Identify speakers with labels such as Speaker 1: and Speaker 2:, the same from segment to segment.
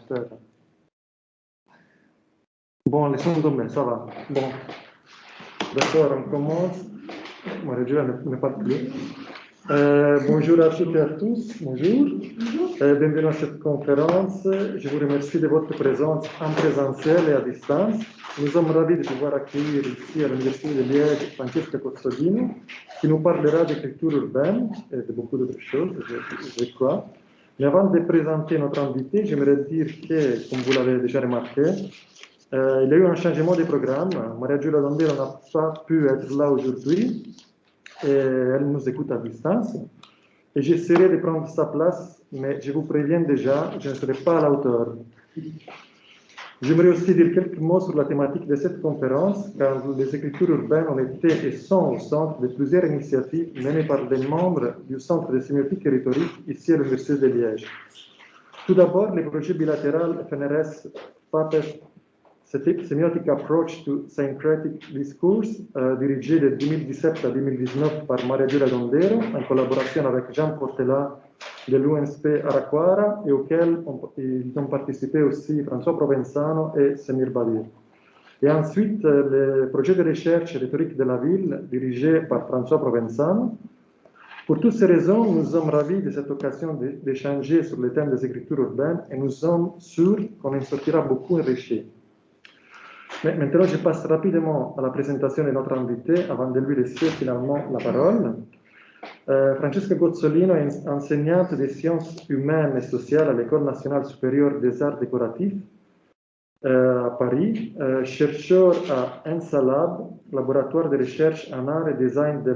Speaker 1: aspetta. Bon, laissons tomber, ça va. Bon. D'accord, on commence. Maria Giulia ne parle plus. Bonjour à toutes et à tous. Bonjour. Bienvenue à cette conférence. Je vous remercie de votre présence en présentiel et à distance. Nous sommes ravis de pouvoir accueillir ici à l'Université de Liège Francesca Cozzolino, qui nous parlera d'écriture urbaine et de beaucoup d'autres choses, je crois. Mais avant de présenter notre invité, j'aimerais dire que, comme vous l'avez déjà remarqué, il y a eu un changement de programme. Maria Giulia Dondero n'a pas pu être là aujourd'hui et elle nous écoute à distance. Et j'essaierai de prendre sa place, mais je vous préviens déjà, je ne serai pas à la hauteur. J'aimerais aussi dire quelques mots sur la thématique de cette conférence, car les écritures urbaines ont été et sont au centre de plusieurs initiatives menées par des membres du Centre de sémiotique et rhétorique ici à l'Université de Liège. Tout d'abord, le projet bilatéral FNRS-PAPES Semiotic Approach to Syncretic Discourse, dirigé de 2017 à 2019 par Maria Giulia Dondero, en collaboration avec Jean Portela de l'UNSP Arraquara, et auquel ils ont participé aussi François Provenzano et Semir Badir. Et ensuite, le projet de recherche rhétorique de la ville, dirigé par François Provenzano. Pour toutes ces raisons, nous sommes ravis de cette occasion d'échanger sur le thème des écritures urbaines et nous sommes sûrs qu'on en sortira beaucoup enrichi. Mais maintenant, je passe rapidement à la présentation de notre invité avant de lui laisser finalement la parole. Francesca Cozzolino est enseignante des sciences humaines et sociales à l'École nationale supérieure des arts décoratifs à Paris, chercheur à ENSALAB, laboratoire de recherche en art et design de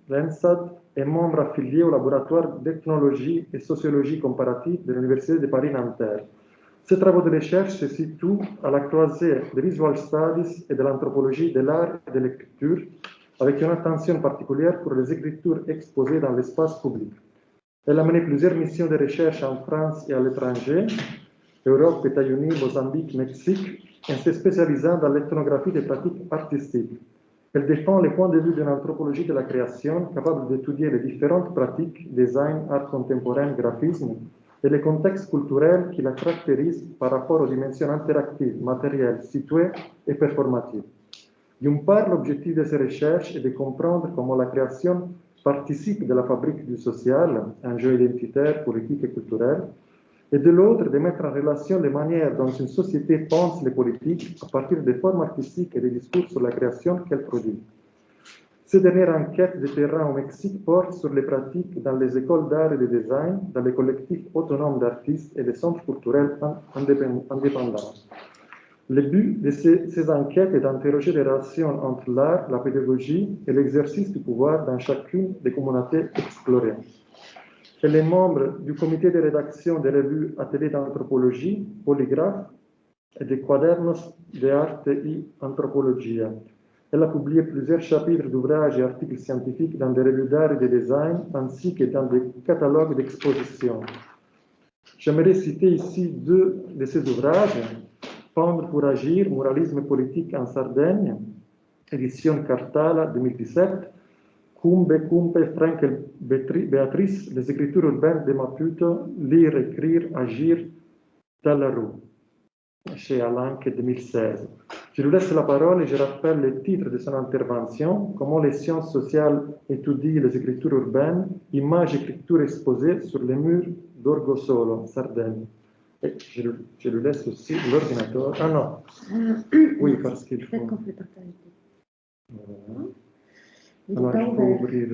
Speaker 1: l'ENSAD, et membre affilié au laboratoire d'ethnologie et sociologie comparative de l'Université de Paris-Nanterre. Ces travaux de recherche se situent à la croisée des Visual Studies et de l'anthropologie de l'art et de l'écriture, avec une attention particulière pour les écritures exposées dans l'espace public. Elle a mené plusieurs missions de recherche en France et à l'étranger, Europe, États-Unis, Mozambique, Mexique, et s'est spécialisant dans l'ethnographie des pratiques artistiques. Elle défend les points de vue d'une anthropologie de la création capable d'étudier les différentes pratiques, design, art contemporain, graphisme, et les contextes culturels qui la caractérisent par rapport aux dimensions interactives, matérielles, situées et performatives. D'une part, l'objectif de ces recherches est de comprendre comment la création participe de la fabrique du social, un jeu identitaire, politique et culturel, et de l'autre, de mettre en relation les manières dont une société pense les politiques à partir des formes artistiques et des discours sur la création qu'elle produit. Ces dernières enquêtes de terrain au Mexique portent sur les pratiques dans les écoles d'art et de design, dans les collectifs autonomes d'artistes et les centres culturels indépendants. Le but de ces enquêtes est d'interroger les relations entre l'art, la pédagogie et l'exercice du pouvoir dans chacune des communautés explorées. Elle est membre du comité de rédaction des revues Ateliers d'anthropologie, Polygraphe et des Quadernos de Arte y Antropologia. Elle a publié plusieurs chapitres d'ouvrages et articles scientifiques dans des revues d'art et de design, ainsi que dans des catalogues d'exposition. J'aimerais citer ici deux de ces ouvrages, Pendre pour agir, Muralisme politique en Sardaigne, édition Cartala 2017, Cumbe, Frankel Béatrice, les écritures urbaines de Maputo, lire, écrire, agir dans la rue, chez Alanque 2016. Je lui laisse la parole et je rappelle le titre de son intervention, Comment les sciences sociales étudient les écritures urbaines, images et écritures exposées sur les murs d'Orgosolo, Sardaigne. Et je lui laisse aussi l'ordinateur. Ah non, oui, parce qu'il faut...
Speaker 2: Peut-être qu'on peut partager.
Speaker 1: Voilà. Alors, il faut ouvrir...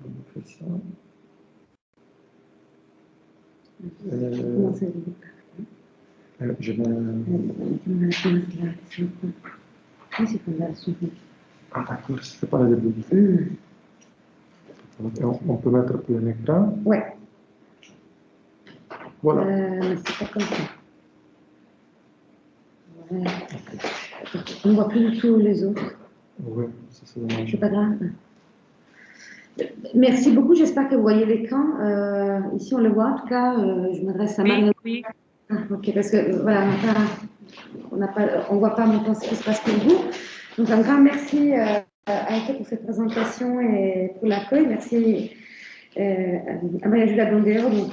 Speaker 1: On fait ça. Je vais... Ah d'accord, c'est pas la début. On peut mettre plein écran.
Speaker 2: Ouais.
Speaker 1: Voilà.
Speaker 2: C'est pas comme ça. Voilà. On ne voit plus du tout les autres.
Speaker 1: Oui, ça c'est dommage.
Speaker 2: C'est pas grave. Merci beaucoup, j'espère que vous voyez l'écran. Ici, on le voit. En tout cas, je m'adresse à Marie.
Speaker 3: Oui.
Speaker 2: Ah, ok, parce que voilà, on ne voit pas maintenant ce qui se passe pour vous. Donc, un grand merci Anke pour cette présentation et pour l'accueil. Merci à Maria-Julia Blondero pour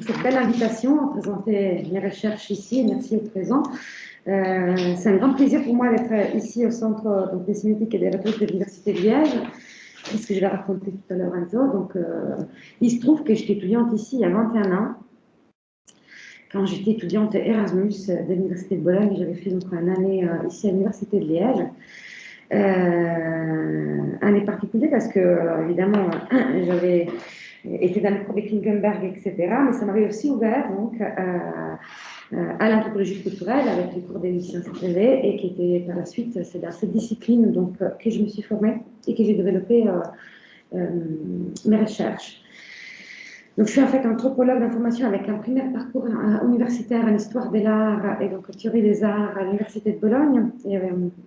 Speaker 2: cette belle invitation à présenter mes recherches ici. Merci au présent. C'est un grand plaisir pour moi d'être ici au Centre des Sémiotiques et des Rhétoriques de l'Université de Liège, puisque je l'ai raconté tout à l'heure Enzo. Donc, il se trouve que j'étais étudiante ici il y a 21 ans. Quand j'étais étudiante Erasmus de l'Université de Bologne, j'avais fait donc une année ici à l'Université de Liège. Année particulière parce que, évidemment, j'avais été dans le cours de Klinkenberg, etc. Mais ça m'avait aussi ouvert donc, à l'anthropologie culturelle avec les cours des sciences privées et qui était par la suite, c'est dans cette discipline donc, que je me suis formée et que j'ai développé mes recherches. Donc, je suis en fait anthropologue d'information avec un premier parcours universitaire en histoire de l'art et donc théorie des arts à l'Université de Bologne. Et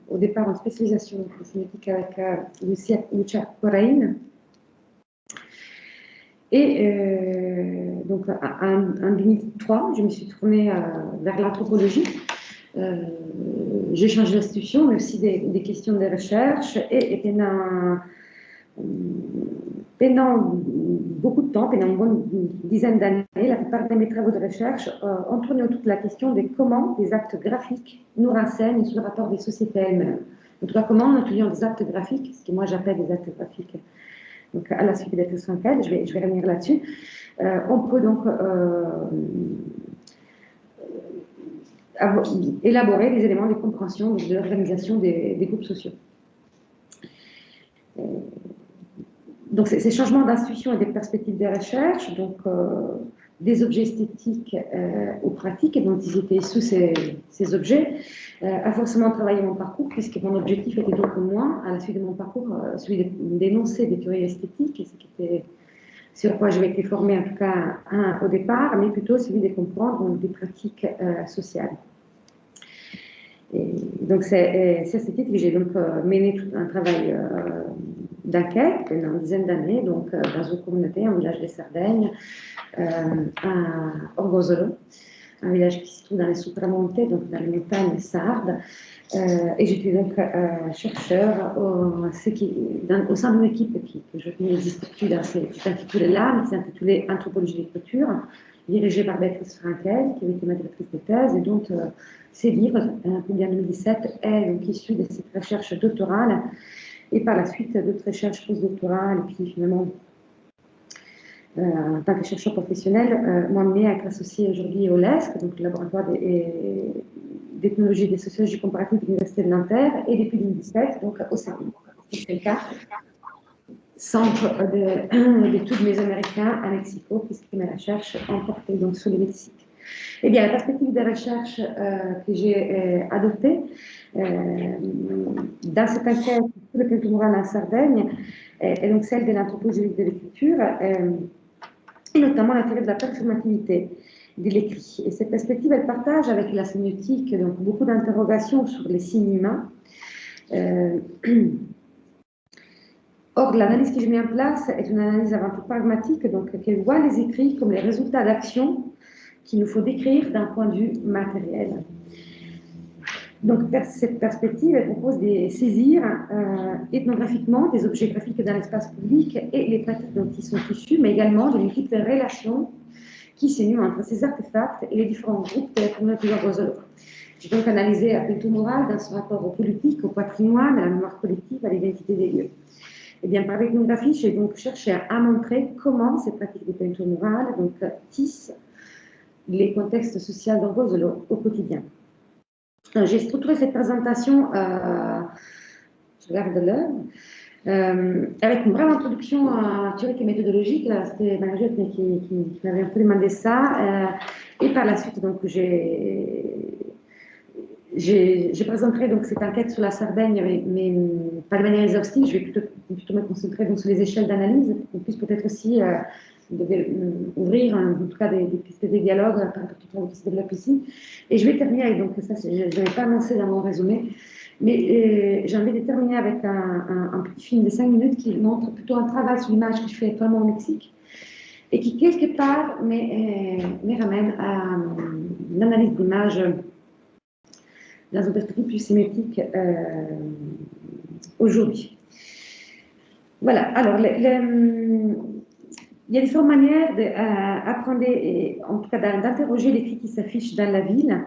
Speaker 2: au départ en spécialisation en sémiotique avec Lucia Corain. Et donc, en 2003, je me suis tournée vers l'anthropologie. J'ai changé d'institution, mais aussi des questions de recherche et pendant beaucoup de temps, pendant une bonne dizaine d'années, la plupart de mes travaux de recherche ont tourné autour de la question de comment des actes graphiques nous renseignent sur le rapport des sociétés elles-mêmes. En tout cas, comment en étudiant des actes graphiques, ce que moi j'appelle des actes graphiques, donc à la suite des tests enquêtes, je vais revenir là-dessus, on peut donc élaborer des éléments de compréhension de l'organisation des groupes sociaux. Donc, ces changements d'institution et des perspectives de recherche, donc des objets esthétiques ou pratiques, et dont ils étaient sous ces objets, a forcément travaillé mon parcours, puisque mon objectif était donc moins, à la suite de mon parcours, celui d'énoncer des théories esthétiques, et ce qui était sur quoi j'avais été formée, en tout cas au départ, mais plutôt celui de comprendre donc, des pratiques sociales. Et donc, c'est à ce titre que j'ai donc mené tout un travail d'enquête pendant une dizaine d'années, donc dans une communauté, un village de Sardaigne, à Orgosolo, un village qui se trouve dans les Sopramonte, donc dans les montagnes sardes. Et j'étais donc chercheur au sein d'une équipe que je n'existe plus dans cet intitulé-là, mais qui s'intitulait Anthropologie de l'écriture, dirigée par Béatrice Frankel, qui avait été ma directrice de thèse, et dont ces livres, publiés en 2017, est donc issu de cette recherche doctorale, et par la suite d'autres recherches postdoctorales, et puis finalement, en tant que chercheur professionnel, m'ont amené à être associée aujourd'hui au LESC, donc le laboratoire d'ethnologie et de sociologie comparative de l'Université de Nanterre, et depuis 2017, donc au CERN, c'est le cas, centre d'études mésoaméricains à Mexico, puisque mes recherches ont porté donc sur le Mexique. Eh bien, la perspective de recherche que j'ai adoptée dans cette enquête sur le culture morale en Sardaigne est donc celle de l'anthropologie de l'écriture et notamment la théorie de la performativité de l'écrit. Et cette perspective, elle partage avec la sémiotique donc beaucoup d'interrogations sur les signes humains. Or, l'analyse que je mets en place est une analyse avant tout pragmatique, donc qu'elle voit les écrits comme les résultats d'actions qu'il nous faut décrire d'un point de vue matériel. Donc, cette perspective, elle propose de saisir ethnographiquement des objets graphiques dans l'espace public et les pratiques dont ils sont issus, mais également de multiples relations qui se nouent entre ces artefacts et les différents groupes de la communauté Orgosolo. J'ai donc analysé la culture morale dans son rapport au politique, au patrimoine, à la mémoire collective, à l'identité des lieux. Et bien, par l'ethnographie, j'ai donc cherché à montrer comment ces pratiques de peinture morale donc, tissent les contextes sociaux d'Orgosolo au quotidien. J'ai structuré cette présentation, je regarde l'heure, avec une brève introduction théorique et méthodologique. C'était Marie qui m'avait un peu demandé ça. Et par la suite, donc, je présenterai donc cette enquête sur la Sardaigne, mais pas de manière exhaustive. Je vais plutôt me concentrer donc, sur les échelles d'analyse, pour qu'on puisse peut-être aussi ouvrir en tout cas des pistes de dialogue par rapport au travail qui se développe ici. Et je vais terminer avec, donc ça je n'avais pas annoncé dans mon résumé, mais j'ai envie de terminer avec un petit film de 5 minutes qui montre plutôt un travail sur l'image que je fais actuellement au Mexique et qui quelque part me ramène à l'analyse d'image dans une perspective plus sémiotique aujourd'hui. Voilà, alors il y a différentes manières d'apprendre, en tout cas d'interroger l'écrit qui s'affiche dans la ville,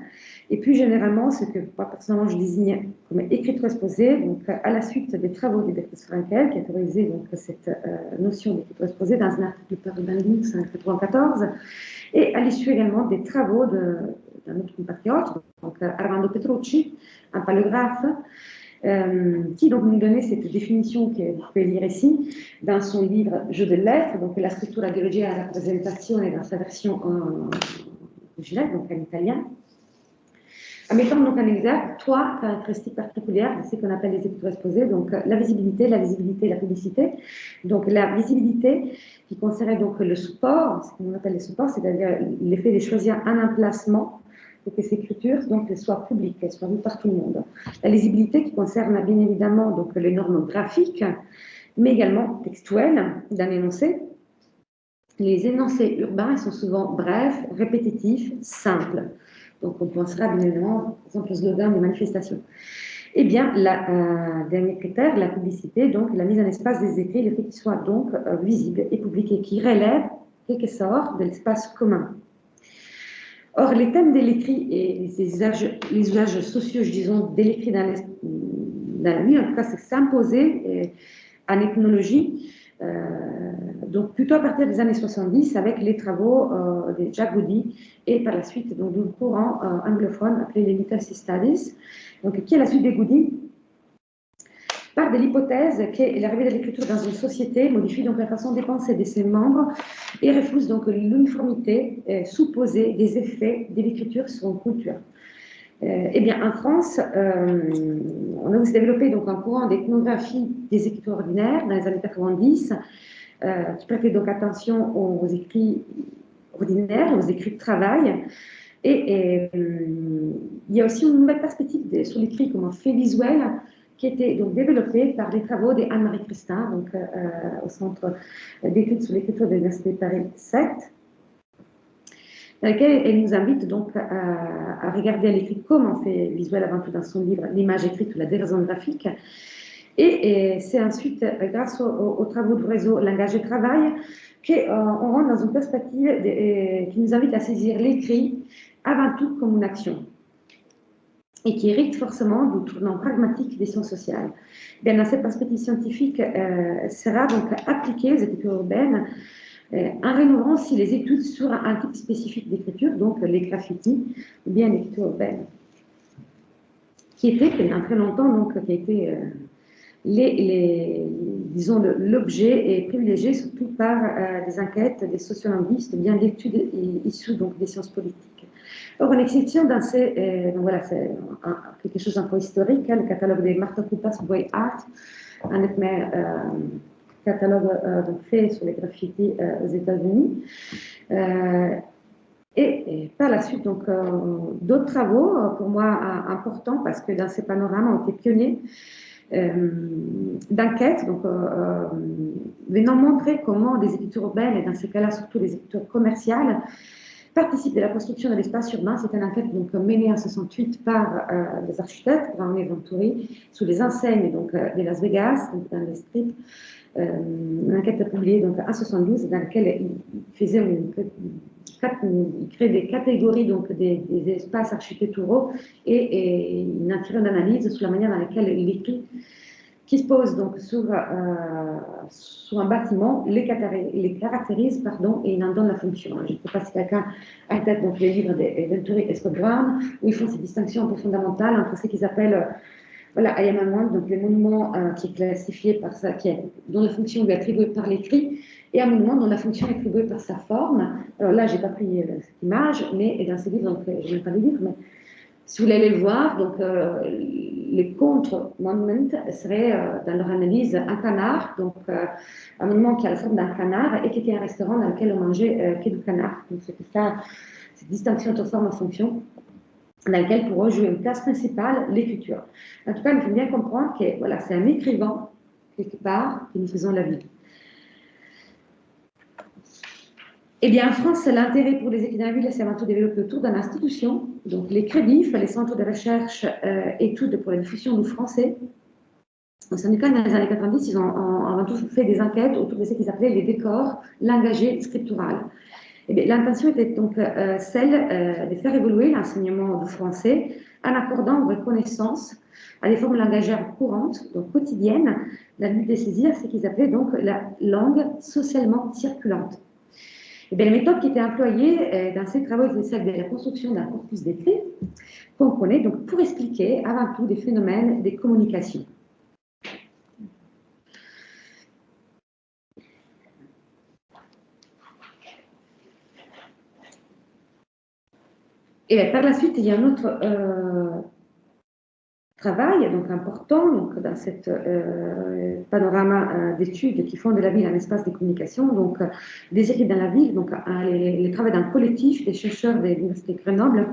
Speaker 2: et plus généralement, ce que moi personnellement je désigne comme écriture exposée, donc à la suite des travaux de Bertus Frankel, qui a théorisé donc, cette notion d'écriture exposée dans un article paru dans l'Index en 1994, et à l'issue également des travaux d'un autre compatriote, donc Armando Petrucci, un paléographe, qui donc nous donnait cette définition que vous pouvez lire ici dans son livre Jeu de lettres, donc la scrittura di logia e rappresentazione dans sa version originale, donc en italien, en mettant donc en exergue trois caractéristiques particulières de ce qu'on appelle les écritures exposées, donc la visibilité et la publicité. Donc la visibilité qui concernerait donc le support, ce qu'on appelle le support, c'est-à-dire l'effet de choisir un emplacement pour que ces écritures donc, soient publiques, qu'elles soient vues par tout le monde. La lisibilité qui concerne bien évidemment donc, les normes graphiques, mais également textuelles d'un énoncé. Les énoncés urbains sont souvent brefs, répétitifs, simples. Donc on pensera bien évidemment, par exemple, au slogan des manifestations. Eh bien, le dernier critère, la publicité, donc la mise en espace des écrits, le fait qu'ils soient donc visibles et publiés, qui relèvent quelque sorte de l'espace commun. Or, les thèmes de l'écrit et les usages sociaux, disons, de l'écrit dans la vie, en tout cas, c'est s'imposer en ethnologie, donc plutôt à partir des années 70, avec les travaux de Jack Goody et par la suite donc, du courant anglophone appelé les Literacy Studies, donc, qui est la suite des Goody, part de l'hypothèse que l'arrivée de l'écriture dans une société modifie donc la façon de penser de ses membres et refuse donc l'uniformité supposée des effets de l'écriture sur une culture. Eh bien, en France, on a aussi développé donc, un courant d'ethnographie des écritures ordinaires dans les années 90, qui prêtait donc attention aux écrits ordinaires, aux écrits de travail. Et il y a aussi une nouvelle perspective sur l'écrit comme un fait visuel qui était donc développé par les travaux d'Anne-Marie Christin, donc, au Centre d'études sur l'écriture de l'Université de Paris 7, dans lequel elle nous invite donc à regarder l'écrit comme un fait visuel avant tout dans son livre L'image écrite ou la déraison graphique. Et c'est ensuite, grâce aux travaux du réseau Langage et Travail, qu'on rentre dans une perspective qui nous invite à saisir l'écrit avant tout comme une action et qui hérite forcément du tournant pragmatique des sciences sociales. Bien, dans cette perspective scientifique sera donc appliquée aux écritures urbaines en rénovant aussi les études sur un type spécifique d'écriture, donc les graffitis, ou bien l'écriture urbaine, qui était pendant très longtemps, donc, qui a été disons, l'objet est privilégié surtout par des enquêtes des sociolinguistes, bien d'études issues donc des sciences politiques. Or, une exception dans donc voilà, c'est quelque chose d'un peu historique, hein, le catalogue des Martha Cooper's Boy Art, un catalogue donc fait sur les graffitis aux États-Unis. Et par la suite, donc, d'autres travaux, pour moi importants, parce que dans ces panoramas ont été pionniers, d'enquête, donc venant montrer comment des écritures urbaines, et dans ces cas-là surtout les écritures commerciales, participent de la construction de l'espace urbain. C'est une enquête donc, menée en 68 par des architectes, Brown et Venturi, sous les enseignes donc, de Las Vegas, donc, dans les strips. Une enquête publiée donc, en 72 dans laquelle il crée des catégories donc, des espaces architecturaux et il en tire une analyse sur la manière dans laquelle l'écrit qui se pose donc, sur un bâtiment les caractérise pardon, et il en donne la fonction. Je ne sais pas si quelqu'un a en tête donc, les livres de Venturi et Scott Brown où ils font ces distinctions un peu fondamentales entre ce qu'ils appellent voilà, IMM1, donc le monument qui est classifié par ça, dont la fonction est attribuée par l'écrit, et un monument dont la fonction est attribuée par sa forme. Alors là, je n'ai pas pris cette image, mais dans ce livre, donc je n'ai pas les livres, mais si vous voulez aller le voir, donc les contre-monuments seraient dans leur analyse un canard, donc un monument qui a la forme d'un canard et qui était un restaurant dans lequel on mangeait que du canard. Donc c'est ça, cette distinction entre forme et fonction, dans laquelle pourra jouer une place principale l'écriture. En tout cas, il faut bien comprendre que voilà, c'est un écrivain, quelque part, que nous faisons la vie. Eh bien, en France, l'intérêt pour les écrivains ville s'est avant tout développé autour d'une institution, donc les CREDIF, les centres de recherche études pour la diffusion du français, Au syndicat, dans les années 90, ils ont avant tout fait des enquêtes autour de ce qu'ils appelaient les décors langagiers scripturales. L'intention était donc celle de faire évoluer l'enseignement du français en accordant reconnaissance à des formes langagères courantes, donc quotidiennes, la lutte de saisir ce qu'ils appelaient donc la langue socialement circulante. Les méthodes qui étaient employées dans ces travaux étaient celles de la construction d'un corpus d'écrit qu'on connaît donc pour expliquer avant tout des phénomènes des communications. Et par la suite, il y a un autre travail donc important donc, dans cette panorama d'études qui font de la ville un espace de communication, donc des écrits dans la ville, donc les travaux d'un collectif des chercheurs de l'Université de Grenoble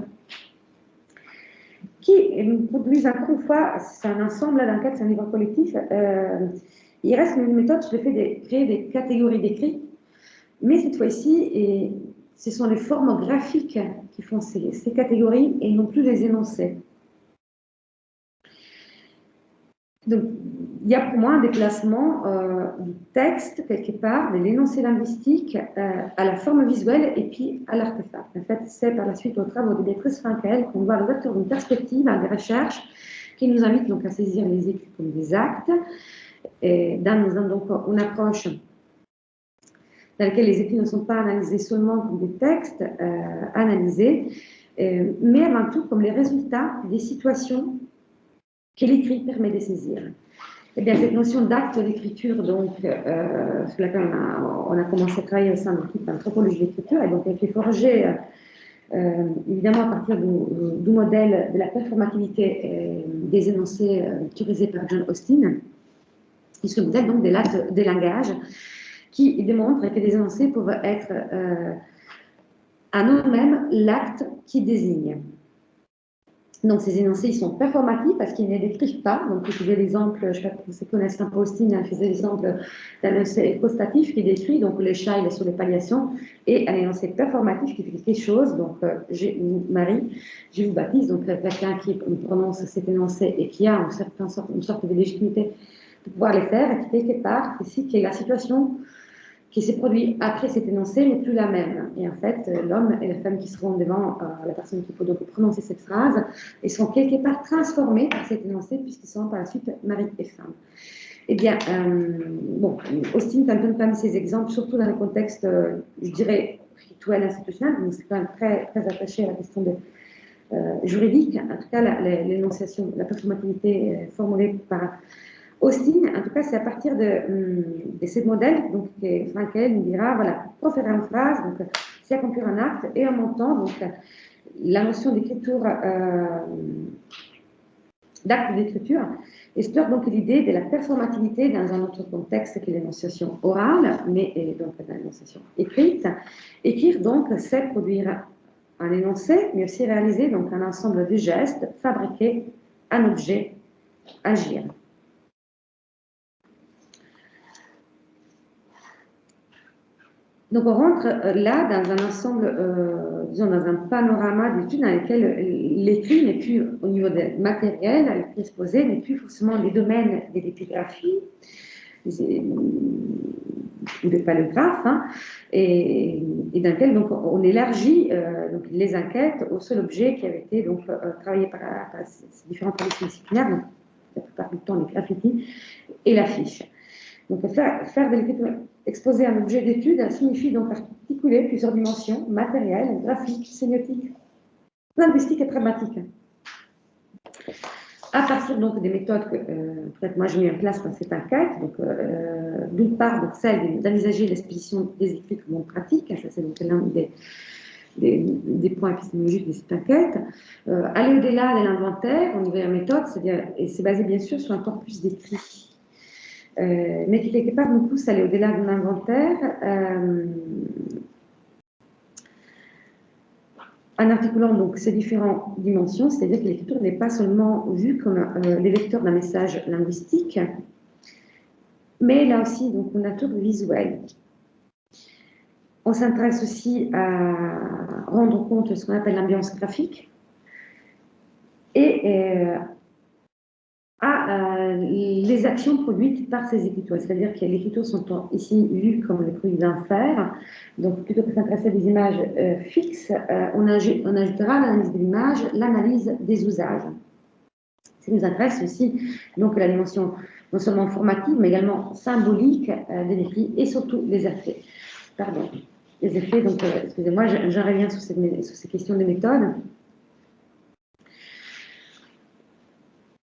Speaker 2: qui produisent encore une fois, c'est un ensemble d'enquêtes, c'est un livre collectif. Il reste une méthode sur le fait de créer des catégories d'écrits, mais cette fois-ci, ce sont les formes graphiques qui font ces catégories et non plus les énoncés. Donc, il y a pour moi un déplacement du texte, quelque part, de l'énoncé linguistique à la forme visuelle et puis à l'artefact. En fait, c'est par la suite aux travaux de Béatrice Frankel qu'on voit l'ouverture d'une perspective à des recherches qui nous invitent donc à saisir les écrits comme des actes, et dans donc une approche dans laquelle les écrits ne sont pas analysés seulement comme des textes analysés, mais avant tout comme les résultats des situations que l'écrit permet de saisir. Eh bien, cette notion d'acte d'écriture, donc, sur laquelle on a commencé à travailler au sein de l'équipe d'anthropologie de l'écriture, et donc elle est forgée évidemment à partir du modèle de la performativité des énoncés théorisés par John Austin, et ce modèle donc de l'acte des langages, qui démontre que les énoncés peuvent être en eux-mêmes l'acte qui désigne. Donc, ces énoncés, ils sont performatifs parce qu'ils ne décrivent pas. Donc, je faisais l'exemple, je ne sais pas si vous connaissez un peu Austin, elle faisait l'exemple d'un énoncé écostatif qui décrit donc le chat, il est sur les palliations, et un énoncé performatif qui fait quelque chose. Donc, Marie, je vous baptise, donc quelqu'un qui prononce cet énoncé et qui a une sorte de légitimité de pouvoir les faire, et qui quelque part ici que la situation qui s'est produite après cet énoncé n'est plus la même. Et en fait, l'homme et la femme qui seront devant la personne qui peut donc prononcer cette phrase, ils seront quelque part transformés par cet énoncé puisqu'ils seront par la suite mari et femme. Eh bien, bon, Austin donne quand même ces exemples, surtout dans le contexte, je dirais, rituel institutionnel, donc c'est quand même très, très attaché à la question juridique. En tout cas, l'énonciation, la performativité formulée par Austin, en tout cas, c'est à partir de ces modèles, donc Frankel nous dira, voilà, pour faire une phrase, donc c'est accomplir un acte, et en montant, donc la notion d'écriture, d'acte d'écriture, explore donc l'idée de la performativité dans un autre contexte que l'énonciation orale, mais donc dans l'énonciation écrite. Écrire donc, c'est produire un énoncé, mais aussi réaliser donc un ensemble de gestes, fabriquer un objet, agir. Donc, on rentre là dans un ensemble, disons, dans un panorama d'études dans lequel l'écrit n'est plus, au niveau matériel, l'écrit exposé n'est plus forcément les domaines de l'épigraphie ou des paléographes, hein, et dans lequel donc, on élargit donc, les enquêtes au seul objet qui avait été donc, travaillé par ces différents travaux disciplinaires, donc, la plupart du temps les graffitis et l'affiche. Donc, faire de l'écriture, exposer un objet d'étude signifie donc articuler plusieurs dimensions matérielles, graphiques, sémiotiques, linguistiques et pragmatiques. À partir donc des méthodes que peut-être moi j'ai mis en place dans cette enquête, donc d'une part donc, celle d'envisager l'exposition des écrits comme une pratique, ça c'est donc l'un des points épistémologiques de cette enquête, aller au-delà de l'inventaire au niveau de la méthode, c'est-à-dire, et c'est basé bien sûr sur un corpus d'écrits. Mais qui quelque part nous pousse à aller au-delà de l'inventaire en articulant donc ces différentes dimensions, c'est-à-dire que l'écriture n'est pas seulement vue comme les vecteurs d'un message linguistique, mais là aussi donc une nature visuelle. On s'intéresse aussi à rendre compte de ce qu'on appelle l'ambiance graphique et les actions produites par ces écritures. C'est-à-dire que les écritures sont ici lues comme les produits d'un faire. Donc, plutôt que de s'intéresser à des images fixes, on ajoutera à l'analyse de l'image l'analyse des usages. Ça nous intéresse aussi donc la dimension non seulement formative, mais également symbolique des écrits et surtout les effets. Pardon. Les effets, donc, excusez-moi, j'en reviens sur ces questions de méthode.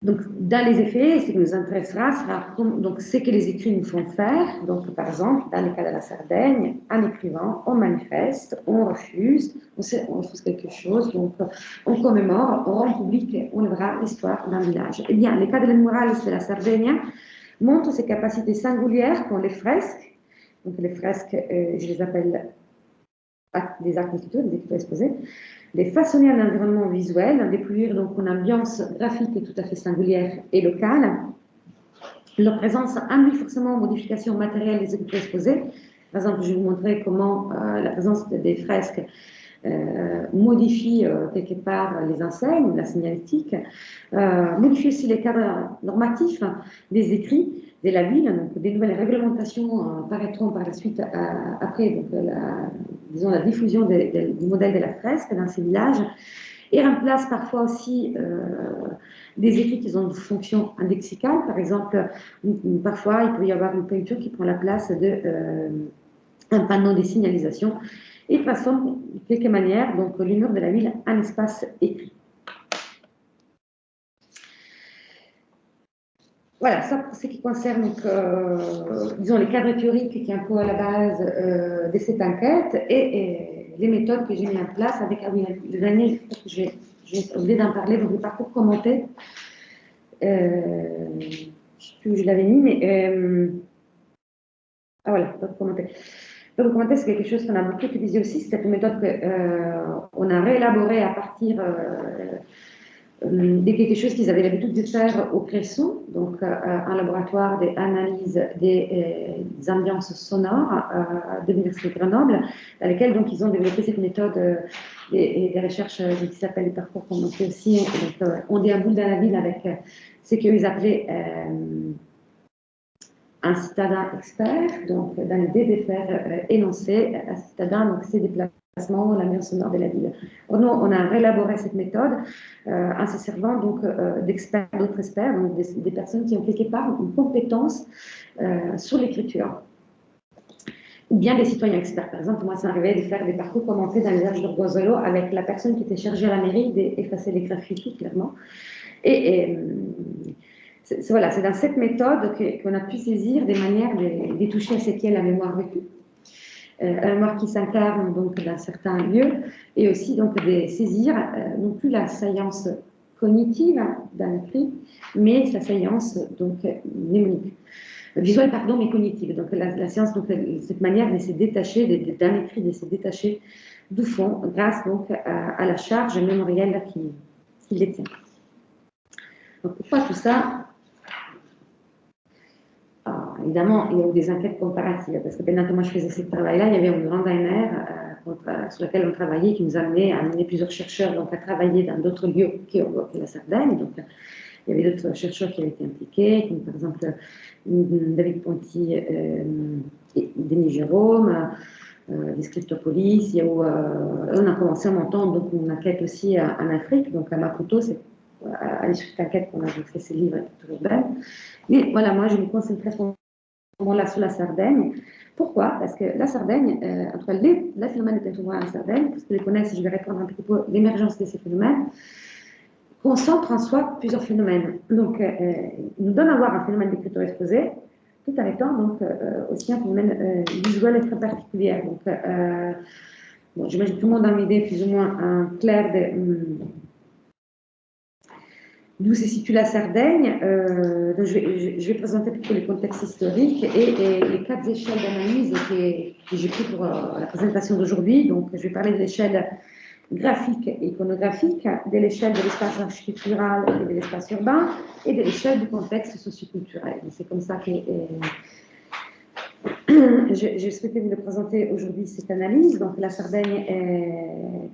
Speaker 2: Donc, dans les effets, ce qui nous intéressera sera donc, ce que les écrits nous font faire. Donc, par exemple, dans le cas de la Sardaigne, en écrivant, on manifeste, on refuse, on refuse quelque chose, donc on commémore, on rend public, on verra l'histoire d'un village. Eh bien, le cas de les murales de la Sardaigne montre ses capacités singulières qu'ont les fresques. Donc, les fresques, je les appelle des actes d'écriture, des écritures exposées, de façonner un environnement visuel, déployer donc une ambiance graphique tout à fait singulière et locale. Leur présence induit forcément une modification matérielle des écritures exposées. Par exemple, je vais vous montrer comment la présence des fresques modifie quelque part les enseignes, la signalétique, modifie aussi les cadres normatifs des écrits de la ville, donc des nouvelles réglementations paraîtront par la suite après donc, disons, la diffusion du modèle de la fresque dans ces villages, et remplace parfois aussi des écrits qui ont une fonction indexicale. Par exemple, parfois il peut y avoir une peinture qui prend la place d'un panneau de signalisation et transforme de quelque manière donc le mur de la ville en espace écrit. Voilà, ça pour ce qui concerne donc, disons, les cadres théoriques qui est un peu à la base de cette enquête et les méthodes que j'ai mis en place avec, ah oui, le dernier, j'ai oublié d'en parler, donc le parcours commenté. Je ne sais plus où je l'avais mis, mais ah voilà, parcours commenté. Le parcours commenté, c'est quelque chose qu'on a beaucoup utilisé aussi, c'est une méthode qu'on a réélaborée à partir de quelque chose qu'ils avaient l'habitude de faire au Cresson, donc un laboratoire d'analyse des ambiances sonores de l'Université de Grenoble, dans lequel donc, ils ont développé cette méthode des recherches qui s'appellent les parcours commentés aussi. Donc, on déambule dans la ville avec ce qu'ils appelaient un citadin expert, donc dans l'idée de faire énoncer un citadin, donc ses déplacements, l'ambiance sonore de la ville. Nous, on a réélaboré cette méthode en se servant donc d'experts, d'autres experts, donc des personnes qui ont quelque part une compétence sur l'écriture. Ou bien des citoyens experts. Par exemple, moi, ça m'arrivait de faire des parcours commentés dans les âges de Boiselot avec la personne qui était chargée à la mairie d'effacer les graffitis, clairement. Voilà, c'est dans cette méthode qu'on a pu saisir des manières de toucher à ce qu'est la mémoire vécue. La mémoire qui s'incarne donc dans certains lieux, et aussi donc de saisir non plus la saillance cognitive d'un écrit, mais sa saillance donc mnémonique. Visuelle, pardon, mais cognitive. Donc la science, donc, cette manière de se détacher d'un écrit, de se détacher du fond, grâce donc à la charge mémorielle qui détient. Donc pourquoi tout ça? Évidemment, il y a eu des enquêtes comparatives, parce que pendant que moi je faisais ce travail-là, il y avait une grande ANR sur laquelle on travaillait, qui nous amenait à amener plusieurs chercheurs donc, à travailler dans d'autres lieux que la Sardaigne. Donc, il y avait d'autres chercheurs qui avaient été impliqués, comme par exemple David Ponty et Denis Jérôme, des Scriptopolis. On a commencé en montant donc, une enquête aussi en Afrique, donc à Maputo, c'est à l'issue de cette enquête qu'on a fait ces livres urbains. Mais voilà, moi je me concentrais là sur la Sardaigne. Pourquoi? Parce que la Sardaigne, entre les phénomènes de peinture en Sardaigne, parce que je les connais, si je vais répondre un petit peu l'émergence de ces phénomènes, concentre en soi plusieurs phénomènes. Donc, il nous donne à voir un phénomène d'écriture exposée, tout en étant donc, aussi un phénomène visuel et très particulier. Donc, bon, j'imagine que tout le monde a une idée plus ou moins claire d'où se situe la Sardaigne. Donc je vais présenter plutôt les contextes historiques et les 4 échelles d'analyse que j'ai pris pour la présentation d'aujourd'hui. Donc, je vais parler de l'échelle graphique et iconographique, de l'échelle de l'espace architectural et de l'espace urbain, et de l'échelle du contexte socioculturel. C'est comme ça que j'ai souhaité vous le présenter aujourd'hui, cette analyse. Donc, la Sardaigne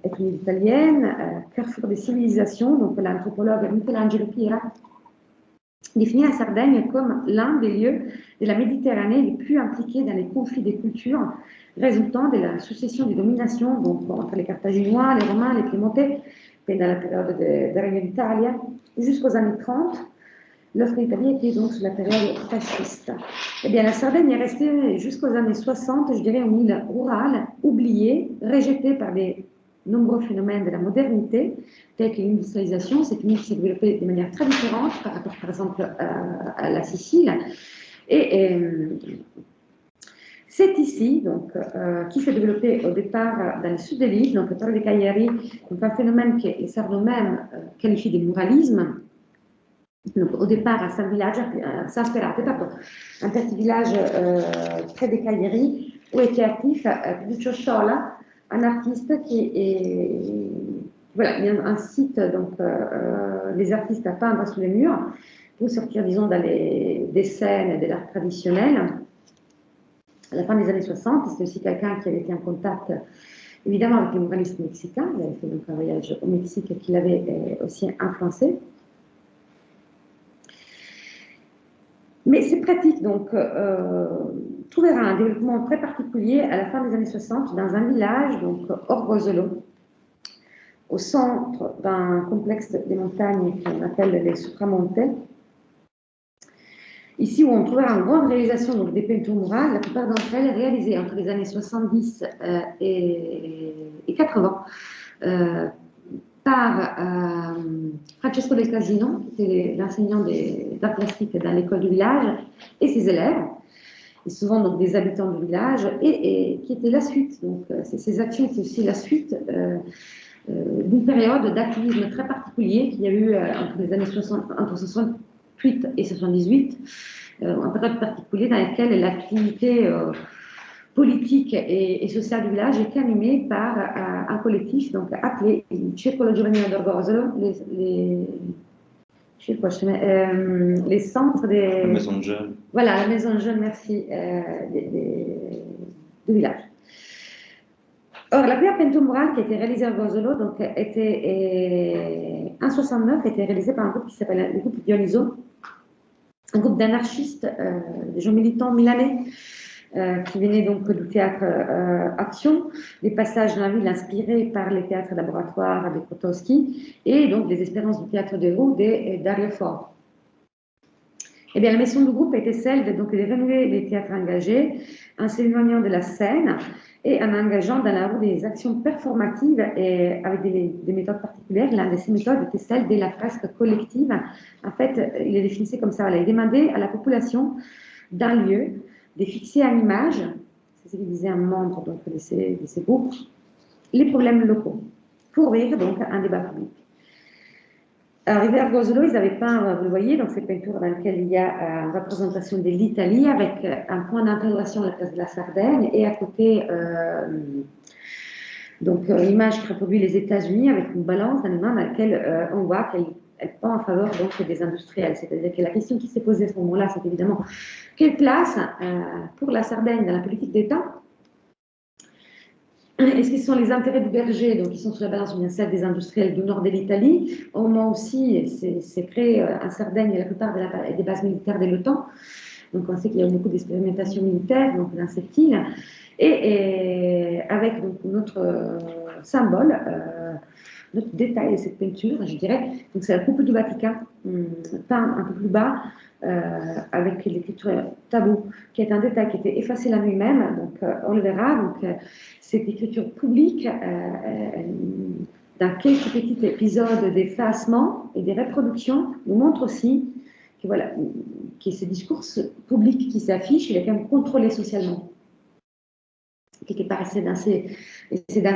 Speaker 2: est une île italienne, carrefour des civilisations. Donc, l'anthropologue Michelangelo Pira définit la Sardaigne comme l'un des lieux de la Méditerranée les plus impliqués dans les conflits des cultures résultant de la succession des dominations donc, entre les Carthaginois, les Romains, les Piémontais, pendant la période de règne d'Italie, jusqu'aux années 30, lorsque l'Italie était donc sous la période fasciste. Eh bien, la Sardaigne est restée jusqu'aux années 60, je dirais, une île rurale, oubliée, rejetée par des nombreux phénomènes de la modernité, tels que l'industrialisation. C'est une île qui s'est développée de manière très différente par rapport, par exemple, à la Sicile. Et c'est ici, donc, qui s'est développé au départ dans le sud de l'île, donc le Torre dei Cagliari, donc un phénomène que les Sardes eux-mêmes qualifient de muralisme. Donc, au départ, à San Village, à San Sperate, pardon, un petit village près des Cagliari, où était actif Lucio Sciola, un artiste qui est. Voilà, il y a un site, donc, les artistes à peindre sous les murs, pour sortir, disons, dans des scènes de l'art traditionnel. À la fin des années 60, c'était aussi quelqu'un qui avait été en contact, évidemment, avec les muralistes mexicains. Il avait fait donc un voyage au Mexique qui l'avait aussi influencé. Mais ces pratiques, donc, trouvera un développement très particulier à la fin des années 60 dans un village, donc Orgosolo, au centre d'un complexe des montagnes qu'on appelle les Supramontes. Ici où on trouvera une grande réalisation donc, des peintures murales, la plupart d'entre elles réalisées entre les années 70 et 80 par Francesco Del Casino, qui était l'enseignant d'art plastique dans l'école du village, et ses élèves, et souvent donc, des habitants du village, et qui était la suite. Donc, ces actions étaient aussi la suite d'une période d'activisme très particulier qu'il y a eu entre les années 60, entre 68 et 78, une période particulière dans laquelle l'activité politique et sociale du village était animée par un collectif donc, appelé Circolo Giovanile d'Orgosolo, les centres des...
Speaker 3: La maison de jeunes.
Speaker 2: Voilà, la maison de jeunes, merci, du village. Or, la première peinture murale qui a été réalisée à Orgosolo, donc, en 69, était réalisée par un groupe qui s'appelle le groupe Dioniso, un groupe d'anarchistes, des gens militants milanais, qui venaient donc du théâtre Action, des passages dans la ville inspirés par les théâtres laboratoires de Grotowski et donc les expériences du théâtre de rue de Dario Fo. Eh bien, la mission du groupe était celle de renouveler les théâtres engagés en s'éloignant de la scène et en engageant dans la rue des actions performatives et avec des méthodes particulières. L'une de ces méthodes était celle de la fresque collective. En fait, il est définissé comme ça. Voilà, il demandait à la population d'un lieu de fixer en image, c'est ce qu'il disait un membre donc, de ces groupes, les problèmes locaux, pour ouvrir donc un débat public. Arrivé à Orgosolo, ils avaient peint, vous le voyez, donc ces peintures dans lesquelles il y a une représentation de l'Italie avec un point d'interrogation à la place de la Sardaigne et à côté, donc une image qui reproduit les États-Unis avec une balance dans les mains dans laquelle on voit qu'elle pend en faveur donc, des industriels. C'est-à-dire que la question qui s'est posée à ce moment-là, c'est évidemment quelle place pour la Sardaigne dans la politique d'État? Est-ce que ce sont les intérêts du berger, donc qui sont sur la balance, ou bien celle des industriels du nord de l'Italie? Au moment aussi, c'est créé en Sardaigne la plupart des bases militaires de l'OTAN. Donc on sait qu'il y a beaucoup d'expérimentation militaire donc, dans cette île. Et avec donc, notre symbole, notre détail de cette peinture, je dirais, donc c'est la coupe du Vatican, peint un peu plus bas, avec l'écriture tabou, qui est un détail qui était effacé la nuit même, donc on le verra. Donc cette écriture publique, dans quelques petits épisodes d'effacement et des reproductions, nous montre aussi que voilà, que ce discours public qui s'affiche, il est quand même contrôlé socialement. Quelque part, c'est dans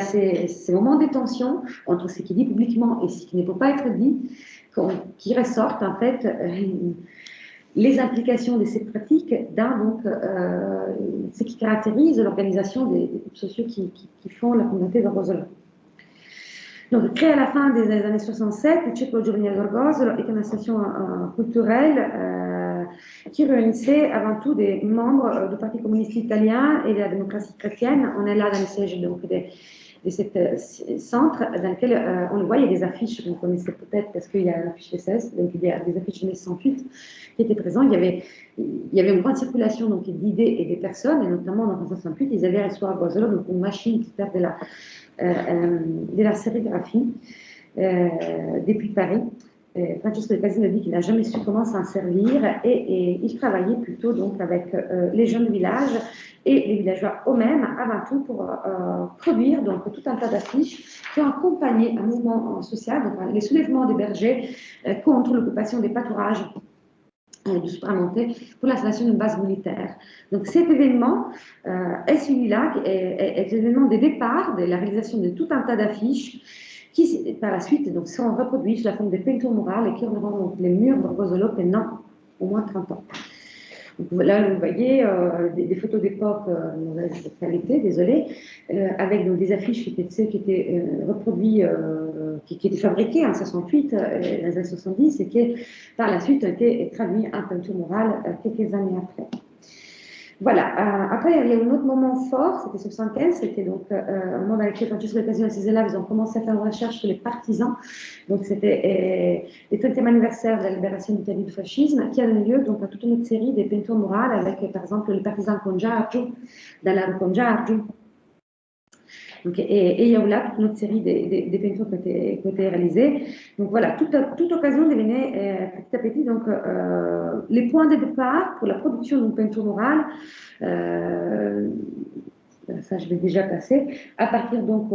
Speaker 2: ces moments de tension entre ce qui est dit publiquement et ce qui ne peut pas être dit, qui ressortent en fait les implications de ces pratiques dans donc, ce qui caractérise l'organisation des groupes sociaux qui font la communauté d'Orgosolo. Donc, créé à la fin des années 67, le Circolo Giovanile d'Orgosolo est une association culturelle qui réunissait avant tout des membres du Parti communiste italien et de la démocratie chrétienne. On est là dans le siège donc, centre dans lequel on le voit, il y a des affiches, vous connaissez peut-être parce qu'il y a l'affiche SS, donc il y a des affiches Jeunesse 108 qui étaient présentes. Il y avait une grande circulation d'idées et des personnes, et notamment dans 1968, ils avaient reçu à Boiselot donc une machine qui fait de la sérigraphie depuis Paris. Francesco De Casino dit qu'il n'a jamais su comment s'en servir et il travaillait plutôt donc avec les jeunes du village et les villageois eux-mêmes avant tout pour produire donc tout un tas d'affiches qui ont accompagné un mouvement social, donc les soulèvements des bergers contre l'occupation des pâturages du Supramonte pour l'installation d'une base militaire. Donc cet événement est celui-là, est l'événement de départ de la réalisation de tout un tas d'affiches qui, par la suite, donc, seront reproduits sous la forme de peintures murales et qui orneront les murs de Boiselot pendant au moins 30 ans. Donc, là, vous voyez des photos d'époque de qualité, désolé, avec donc, des affiches qui étaient reproduites, qui étaient fabriquées en 68, dans les années 70, et qui, par la suite, ont été traduites en peinture murale quelques années après. Voilà. Après, il y a eu un autre moment fort, c'était 75, c'était donc un moment dans lequel Francesco De Casino et ses élèves ils ont commencé à faire une recherche sur les partisans. Donc, c'était le 30e anniversaire de la libération d'Italie du fascisme, qui a donné lieu donc, à toute une autre série de peintures murales avec, par exemple, les partisans Congiargiu, dans la rue Congiargiu. Donc, et il y a eu là toute une autre série de peintures qui ont été réalisées. Donc voilà, toute occasion devenait petit à petit donc, les points de départ pour la production d'une peinture murale. Ça, je vais déjà passer. À partir donc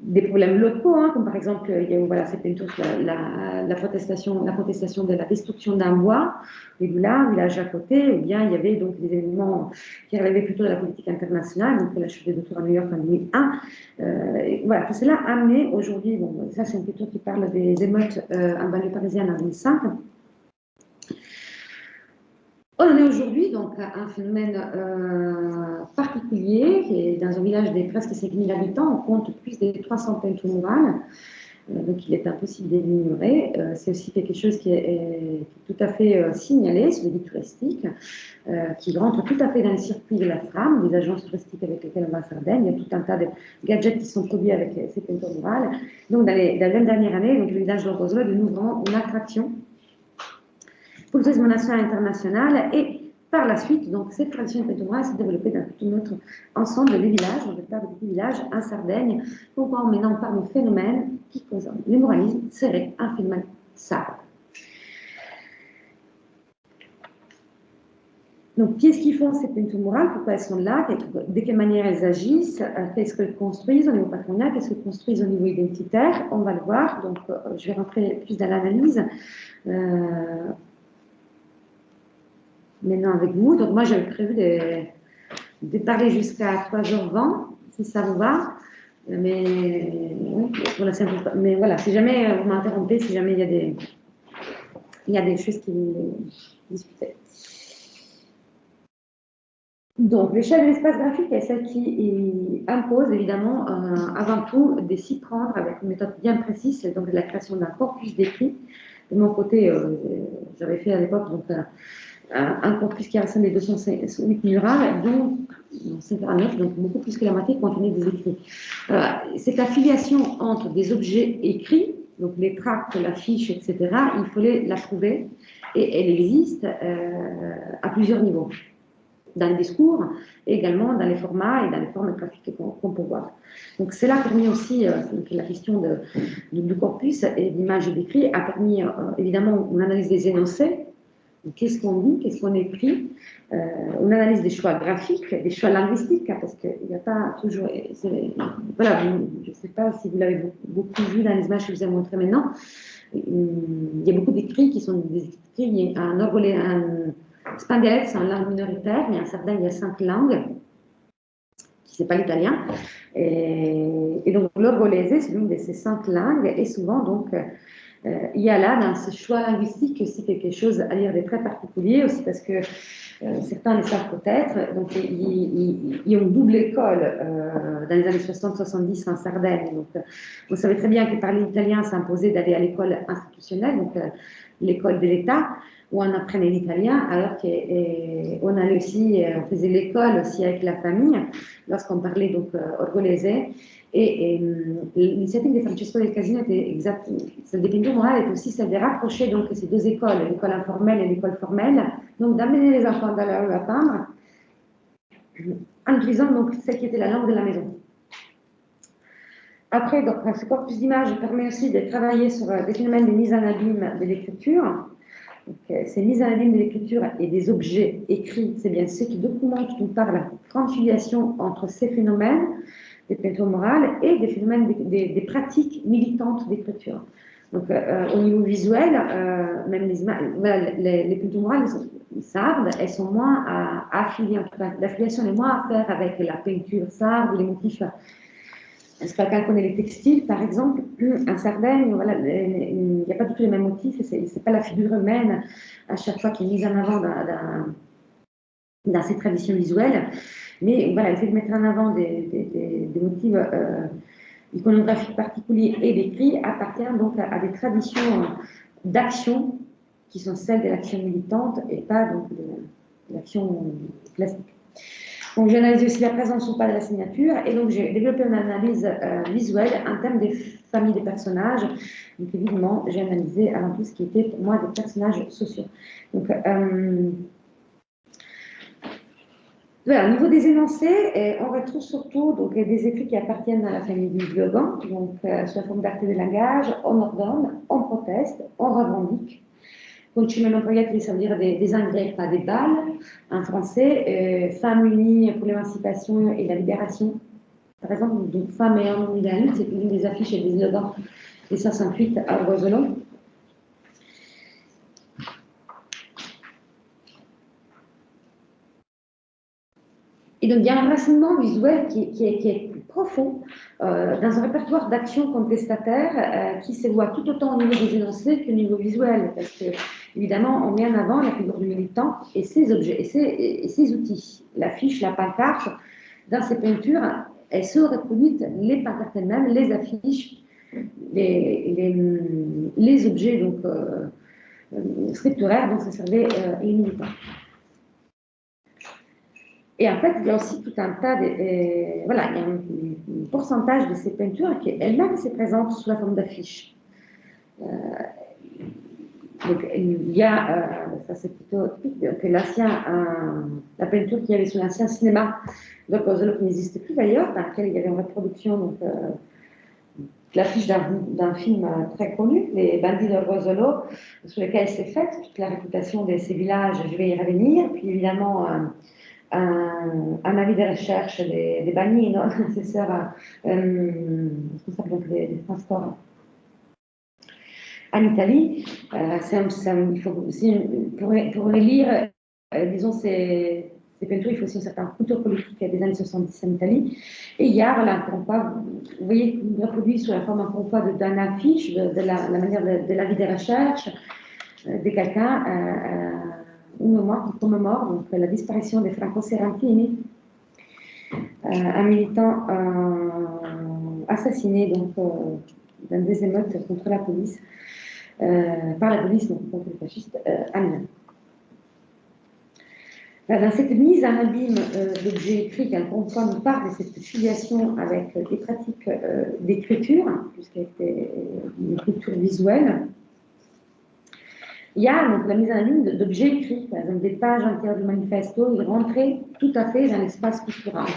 Speaker 2: des problèmes locaux, hein, comme par exemple, il y a eu voilà, ces peintures sur la protestation de la destruction d'un bois, et là, village à côté, ou bien il y avait donc des éléments qui relevaient plutôt de la politique internationale, donc la chute des docteurs à New York en 2001. Voilà, tout cela a amené aujourd'hui, bon, ça c'est une peinture qui parle des émeutes en banlieue parisienne en 2005. On en est aujourd'hui donc à un phénomène particulier qui est dans un village de presque 5000 habitants, on compte plus de 300 peintures murales, donc il est impossible d'ignorer. C'est aussi quelque chose qui est tout à fait signalé sur les guides touristiques, qui rentre tout à fait dans le circuit de la trame, des agences touristiques avec lesquelles on va à Sardaigne. Il y a tout un tas de gadgets qui sont produits avec ces peintures murales. Donc dans les 20 dernières années, donc, le village de Boiselot est devenu vraiment une attraction pour le tourisme national et international, et par la suite, donc, cette tradition peinturale s'est développée dans tout notre ensemble de villages, on parle de petits villages en Sardaigne, pourquoi maintenant on parle de phénomène qui concerne le muralisme serait un phénomène sarde. Donc, qu'est-ce qu'ils font ces peintures murales? Pourquoi elles sont là? De quelle manière elles agissent? Qu'est-ce qu'elles construisent au niveau patronal? Qu'est-ce qu'elles construisent au niveau identitaire? On va le voir, donc je vais rentrer plus dans l'analyse. Maintenant avec vous. Donc moi j'avais prévu de parler jusqu'à 3h20, si ça vous va. Mais, oui, mais voilà, si jamais vous m'interrompez, si jamais il y a des choses qui vous discutez. Donc, l'échelle de l'espace graphique est celle qui impose évidemment avant tout de s'y prendre avec une méthode bien précise, donc de la création d'un corpus d'écrits. De mon côté, j'avais fait à l'époque donc un corpus qui rassemble les 208 murales, dont 59, donc beaucoup plus que la moitié contenait des écrits. Cette affiliation entre des objets écrits, donc les tracts, l'affiche, etc., il fallait la trouver, et elle existe à plusieurs niveaux, dans le discours, et également dans les formats et dans les formes graphiques qu'on peut voir. Donc cela a permis aussi, la question du corpus et d'images et d'écrits a permis évidemment une analyse des énoncés. Qu'est-ce qu'on dit, qu'est-ce qu'on écrit, une analyse des choix graphiques, des choix linguistiques, hein, parce qu'il n'y a pas toujours... Voilà, je ne sais pas si vous l'avez beaucoup vu dans les images que je vous ai montrées maintenant, il y a beaucoup d'écrits qui sont des écrits en spandialette, c'est en langue minoritaire, mais en Sardaigne, il y a 5 langues, qui n'est pas l'italien, et donc l'orgolese, c'est l'une de ces 5 langues, et souvent donc... il y a là, dans ce choix linguistique, aussi quelque chose à dire de très particulier, aussi parce que certains le savent peut-être. Donc, il y a une double école dans les années 60-70 en Sardaigne. Donc, vous savez très bien que parler italien s'imposait d'aller à l'école institutionnelle, donc l'école de l'État, où on apprenait l'italien, alors qu'on allait aussi, on faisait l'école aussi avec la famille, lorsqu'on parlait donc orgolese. Et l'initiative de Francesco del Casino était exacte, celle des pintures morales est aussi celle de rapprocher donc ces deux écoles, l'école informelle et l'école formelle, donc d'amener les enfants dans la rue à peindre, en utilisant donc celle qui était la langue de la maison. Après, donc, ce corpus d'images permet aussi de travailler sur des phénomènes de mise en abîme de l'écriture. Ces mises en abîme de l'écriture et des objets écrits, c'est bien ce qui documente ou parle la grande filiation entre ces phénomènes, des peintures morales, et des phénomènes, des pratiques militantes d'écriture. Donc, au niveau visuel, même les peintures morales sardes, elles sont moins affiliées, en tout cas, l'affiliation est moins à faire avec la peinture sarde ou les motifs. Si quelqu'un connaît les textiles, par exemple, en Sardaigne, voilà, il n'y a pas du tout les mêmes motifs, ce n'est pas la figure humaine à chaque fois qui est mise en avant dans ces traditions visuelles, mais voilà, le fait de mettre en avant des motifs iconographiques particuliers et décrits appartient donc à des traditions d'action qui sont celles de l'action militante et pas donc de l'action classique. Donc, j'ai analysé aussi la présence ou pas de la signature, et donc j'ai développé une analyse visuelle en termes des familles des personnages. Donc, évidemment, j'ai analysé avant tout ce qui était pour moi des personnages sociaux. Donc, voilà, au niveau des énoncés, on retrouve surtout donc, des écrits qui appartiennent à la famille du slogan, donc sous la forme d'actes de langage, on ordonne, on proteste, on revendique. Continuellement proietti, ça veut dire des engrais, pas des balles, en français. Femmes unies pour l'émancipation et la libération. Par exemple, donc, Femmes et hommes unis dans la lutte, c'est une des affiches et des slogans des 68 à Rosolo. Et donc, il y a un racinement visuel qui est profond dans un répertoire d'actions contestataires qui se voit tout autant au niveau des énoncés qu'au niveau visuel. Parce que, évidemment, on met en avant la figure du militant et ses objets et ses outils. L'affiche, la pancarte, dans ces peintures, elles sont reproduites, les pancartes elles-mêmes, les affiches, les objets donc, scripturaires dont se servaient les militants. Et en fait, il y a aussi tout un tas de... voilà, il y a un pourcentage de ces peintures qui elles-mêmes se présentent sous la forme d'affiches. Donc, il y a, ça c'est plutôt que la peinture qu'il y avait sur l'ancien cinéma de Rosolo, qui n'existe plus d'ailleurs, dans lequel il y avait une reproduction, donc, l'affiche d'un film très connu, Les Bandits de Rosolo, sur lequel s'est faite toute la réputation de ces villages, je vais y revenir, puis évidemment... un avis de recherche des bagnino, assesseurs responsables des transports en Italie. Il faut aussi, pour les lire, disons, ces peintures, il faut aussi un certain culture politique des années 70 en Italie. Et il y a, voilà, vous voyez, reproduit sous la forme, encore une fois, d'un affiche, de la manière de l'avis de recherche de quelqu'un. Une mémoire qui commémore donc, la disparition de Franco Serrantini, un militant assassiné donc, dans des émeutes contre la police, par la police donc, contre les fascistes à Milan. Dans cette mise en abîme d'objets écrits, qui encore une fois nous parle de cette filiation avec des pratiques d'écriture, puisqu'elle était une écriture visuelle, il y a donc la mise en abîme d'objets écrits, par exemple des pages entières du manifesto, ils rentraient tout à fait dans l'espace culturel.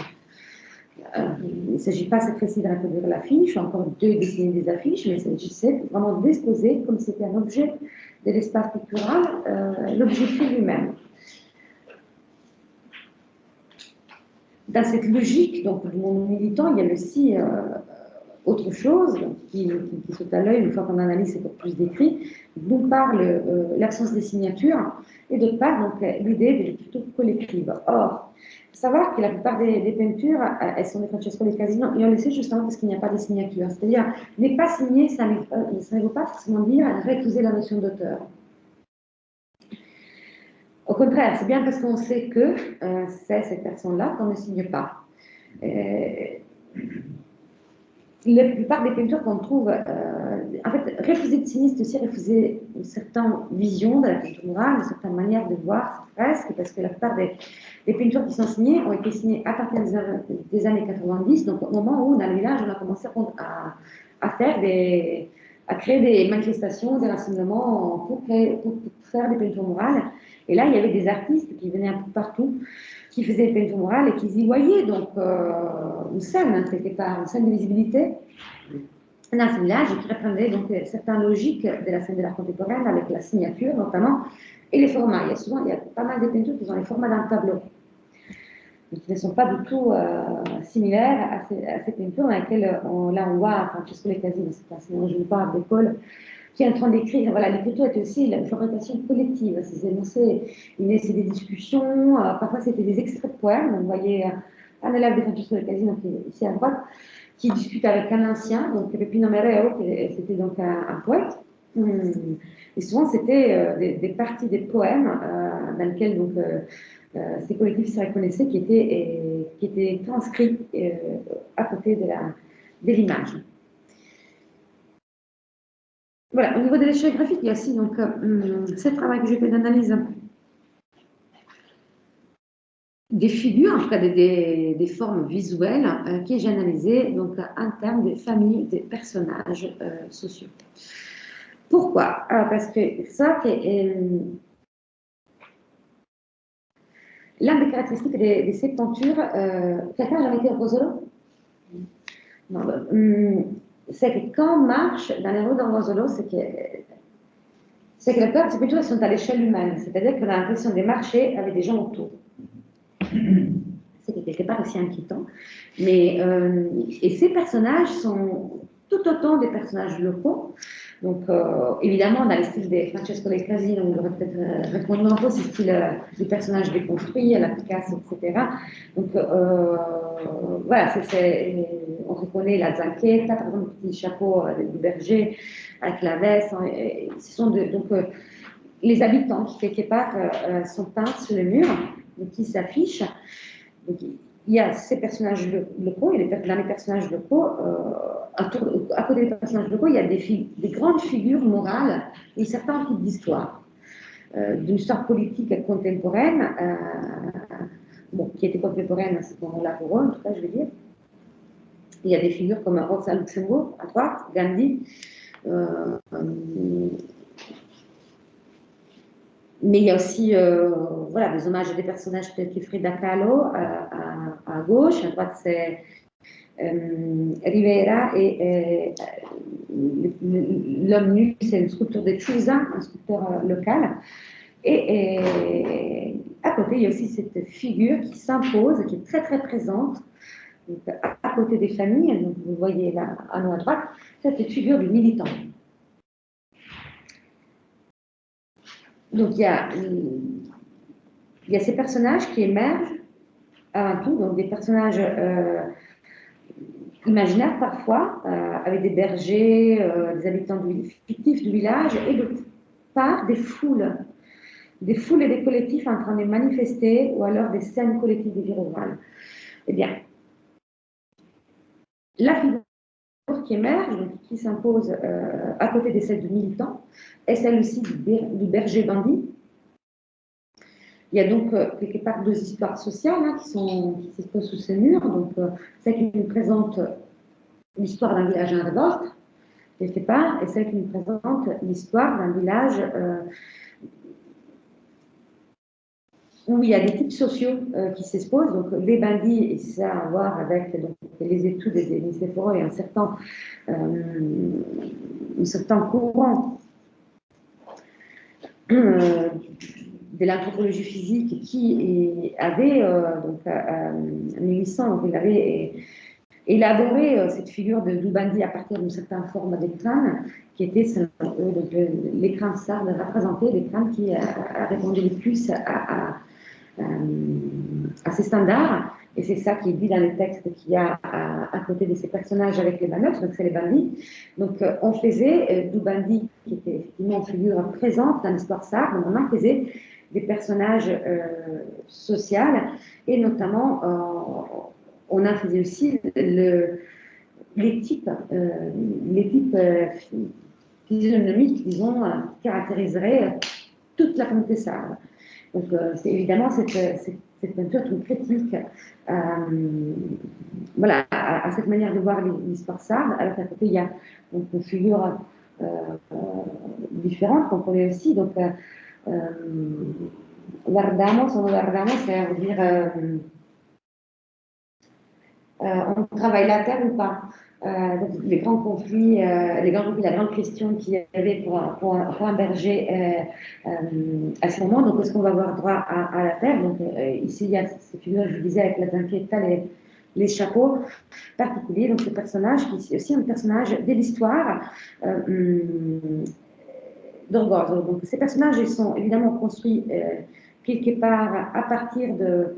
Speaker 2: Il ne s'agit pas cette fois-ci de reproduire l'affiche, encore de dessiner des affiches, mais il s'agissait vraiment d'exposer, comme c'était un objet de l'espace culturel, l'objet écrit lui-même. Dans cette logique donc, du monde militant, il y a aussi autre chose qui saute à l'œil une fois qu'on analyse ces corpus d'écrits. D'une part, l'absence des signatures, et d'autre part, donc, l'idée de l'écriture collective. Or, il faut savoir que la plupart des peintures, elles sont de Francesco del Casino, et on le sait justement parce qu'il n'y a pas de signature. C'est-à-dire, n'est pas signé, ça ne veut pas forcément dire récuser la notion d'auteur. Au contraire, c'est bien parce qu'on sait que c'est cette personne-là qu'on ne signe pas. la plupart des peintures qu'on trouve, en fait, refusaient de sinistre aussi, refusaient une certaine vision de la peinture murale, une certaine manière de voir ces fresques, parce que la plupart des peintures qui sont signées ont été signées à partir des années 90, donc au moment où, dans le village, on a commencé à créer des manifestations, des rassemblements pour faire des peintures murales. Et là, il y avait des artistes qui venaient un peu partout, qui faisaient des peintures murales et qui y voyaient donc une scène, hein, quelque part, une scène de visibilité dans ce village qui reprendait donc certaines logiques de la scène de l'art contemporain avec la signature notamment et les formats. Il y a pas mal de peintures qui ont les formats d'un tableau, qui ne sont pas du tout similaires à ces peintures dans lesquelles on voit Francesco Lecasi, c'est un enseignant je parle d'école, qui est en train d'écrire. Voilà, l'écriture était aussi une fabrication collective. C'est des discussions, parfois c'était des extraits de poèmes. On voyait un élève de Francesco Lecasi, donc ici à droite, qui discute avec un ancien, donc Peppino Mereo, c'était donc un poète. Et souvent, c'était des parties des poèmes dans lesquels donc, ces collectifs se reconnaissaient qui étaient transcrits à côté de l'image. Voilà, au niveau de l'échelle graphique, il y a aussi donc, ce travail que j'ai fait d'analyse des figures, en tout cas des formes visuelles, que j'ai analysées donc, en termes de familles, des personnages sociaux. Pourquoi? Parce que ça, l'une des caractéristiques de ces peintures, quelqu'un a jamais été au Rosolo? Non, c'est que quand on marche dans les rues de Rosolo, c'est que la plupart de ces peintures sont à l'échelle humaine, c'est-à-dire qu'on a l'impression de marcher avec des gens autour. C'est quelque part aussi inquiétant. Mais, et ces personnages sont tout autant des personnages locaux. Donc, évidemment, dans le style de Francesco Lecasi, on aurait peut-être répondu un peu ce style des personnages déconstruits, à la Picasso, etc. Donc, voilà, on reconnaît la zanqueta, par exemple, le petit chapeau du berger avec la veste. Ce sont donc les habitants qui, quelque part, sont peints sur le mur, donc qui s'affichent. Donc, il y a ces personnages locaux, et dans les personnages locaux, à côté des personnages locaux, il y a des grandes figures morales et certains types d'histoire. D'une histoire politique contemporaine, qui était contemporaine à ce moment-là pour eux, en tout cas, je veux dire. Il y a des figures comme Rosa Luxembourg, à droite, Gandhi, mais il y a aussi voilà, des hommages à des personnages tels que Frida Kahlo à gauche, à droite c'est Rivera et l'homme nu, c'est une sculpture de Chusa, un sculpteur local. Et à côté, il y a aussi cette figure qui s'impose, qui est très très présente, donc, à côté des familles, donc vous voyez là à nous à droite, cette figure du militant. Donc il y a ces personnages qui émergent avant tout, donc des personnages imaginaires parfois, avec des bergers, des habitants fictifs du village, et de part des foules et des collectifs en train de manifester, ou alors des scènes collectives de vie rurale. Eh bien, la figure qui émerge, donc, qui s'impose à côté de celle du militant, est celle aussi du berger bandit. Il y a donc quelque part deux histoires sociales hein, qui se posent sous ces murs. Donc, celle qui nous présente l'histoire d'un village en révolte, quelque part, et celle qui nous présente l'histoire d'un village où il y a des types sociaux qui s'exposent. Donc, les bandits, et ça a à voir avec donc, les études des Nicéphoro et un certain courant de l'anthropologie physique qui avait, donc, en 1800, donc, il avait élaboré cette figure de bandit à partir d'une certaine forme de crâne, qui était selon eux, donc, les crânes sardes représentés, les crânes qui répondaient le plus à ces standards. Et c'est ça qui est dit dans le texte qu'il y a à côté de ces personnages avec les bannottes, donc c'est les bandits. Donc on faisait du bandit, qui était effectivement une figure présente dans l'histoire sarde, on en faisait des personnages sociaux, et notamment on en faisait aussi les types physionomiques, disons, qui caractériseraient toute la communauté sarde. Donc, évidemment, cette peinture est une critique voilà, à cette manière de voir l'histoire sarde, alors qu'à côté, il y a donc, une figure différente qu'on connaît aussi. Donc, guardamos, ça veut dire on travaille la terre ou pas. Donc, les grands conflits, la grande question qu'il y avait pour un berger à ce moment. Donc, est-ce qu'on va avoir droit à la terre? Donc, ici, il y a ces figures, je vous disais, avec la zanqueta, les chapeaux particuliers. Donc, ce personnage qui est aussi un personnage de l'histoire d'Orgozzo. Donc, ces personnages, ils sont évidemment construits quelque part à partir de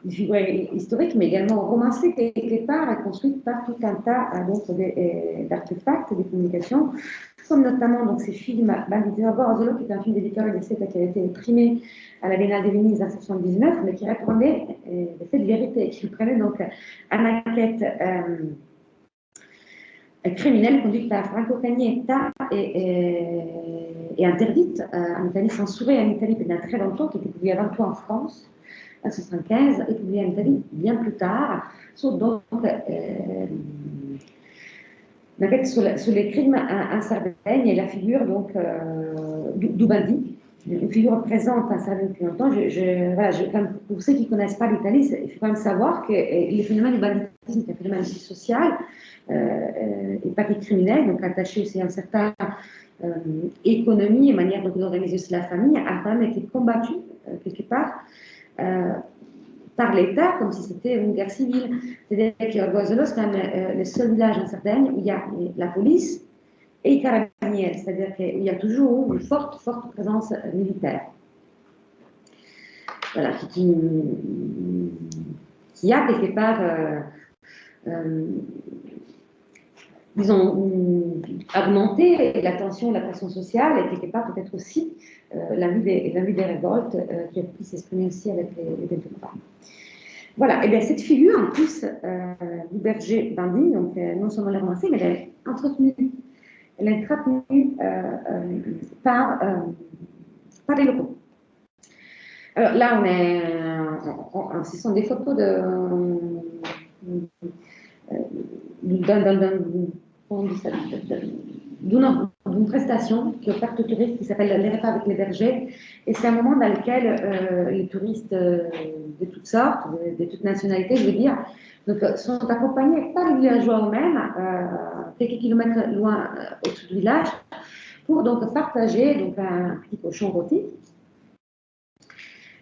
Speaker 2: figures historiques, mais également romancées quelque part et construites par tout un tas d'artefacts, de communications, comme notamment donc, ces films Bandito Orgozzo, qui est un film de Vittorio De Sica qui avait été imprimé à la Biennale de Venise en 1979, mais qui répondait des faits de vérité, qui prenait donc une enquête criminelle conduite par Franco Cagnetta et interdite en Italie, censurée en Italie pendant très longtemps, qui était publiée avant tout en France, en 1975, et publiée en Italie bien plus tard, sur donc l'enquête sur les crimes en Sardaigne et la figure donc d'Ubaldi, une figure présente en Sardaigne depuis longtemps. Pour ceux qui ne connaissent pas l'Italie, il faut quand même savoir que le phénomène du banditisme est un phénomène social et pas que criminel, donc attaché aussi à une certaine économie et manière d'organiser aussi la famille, a quand même été combattu quelque part par l'État, comme si c'était une guerre civile. C'est-à-dire qu'Orgozolo, c'est quand même le seul village en Sardaigne où il y a la police et les carabiniers, c'est-à-dire qu'il y a toujours une forte présence militaire. Voilà, qui a quelque part, disons, augmenté la tension, la pression sociale et quelque part peut-être aussi l'envie des révoltes qui a pu s'exprimer aussi avec les femmes. Voilà, et bien cette figure, en plus du berger Bandi, donc non seulement elle est romancée, mais elle est entretenue. Elle est entretenue par les locaux. Alors là, ce sont des photos d'une prestation qui est offerte aux touristes qui s'appelle Les repas avec les bergers. Et c'est un moment dans lequel les touristes de toutes sortes, de toutes nationalités, je veux dire, donc, sont accompagnés par les villageois eux-mêmes, quelques kilomètres loin au-dessus du village, pour donc partager donc, un petit cochon rôti.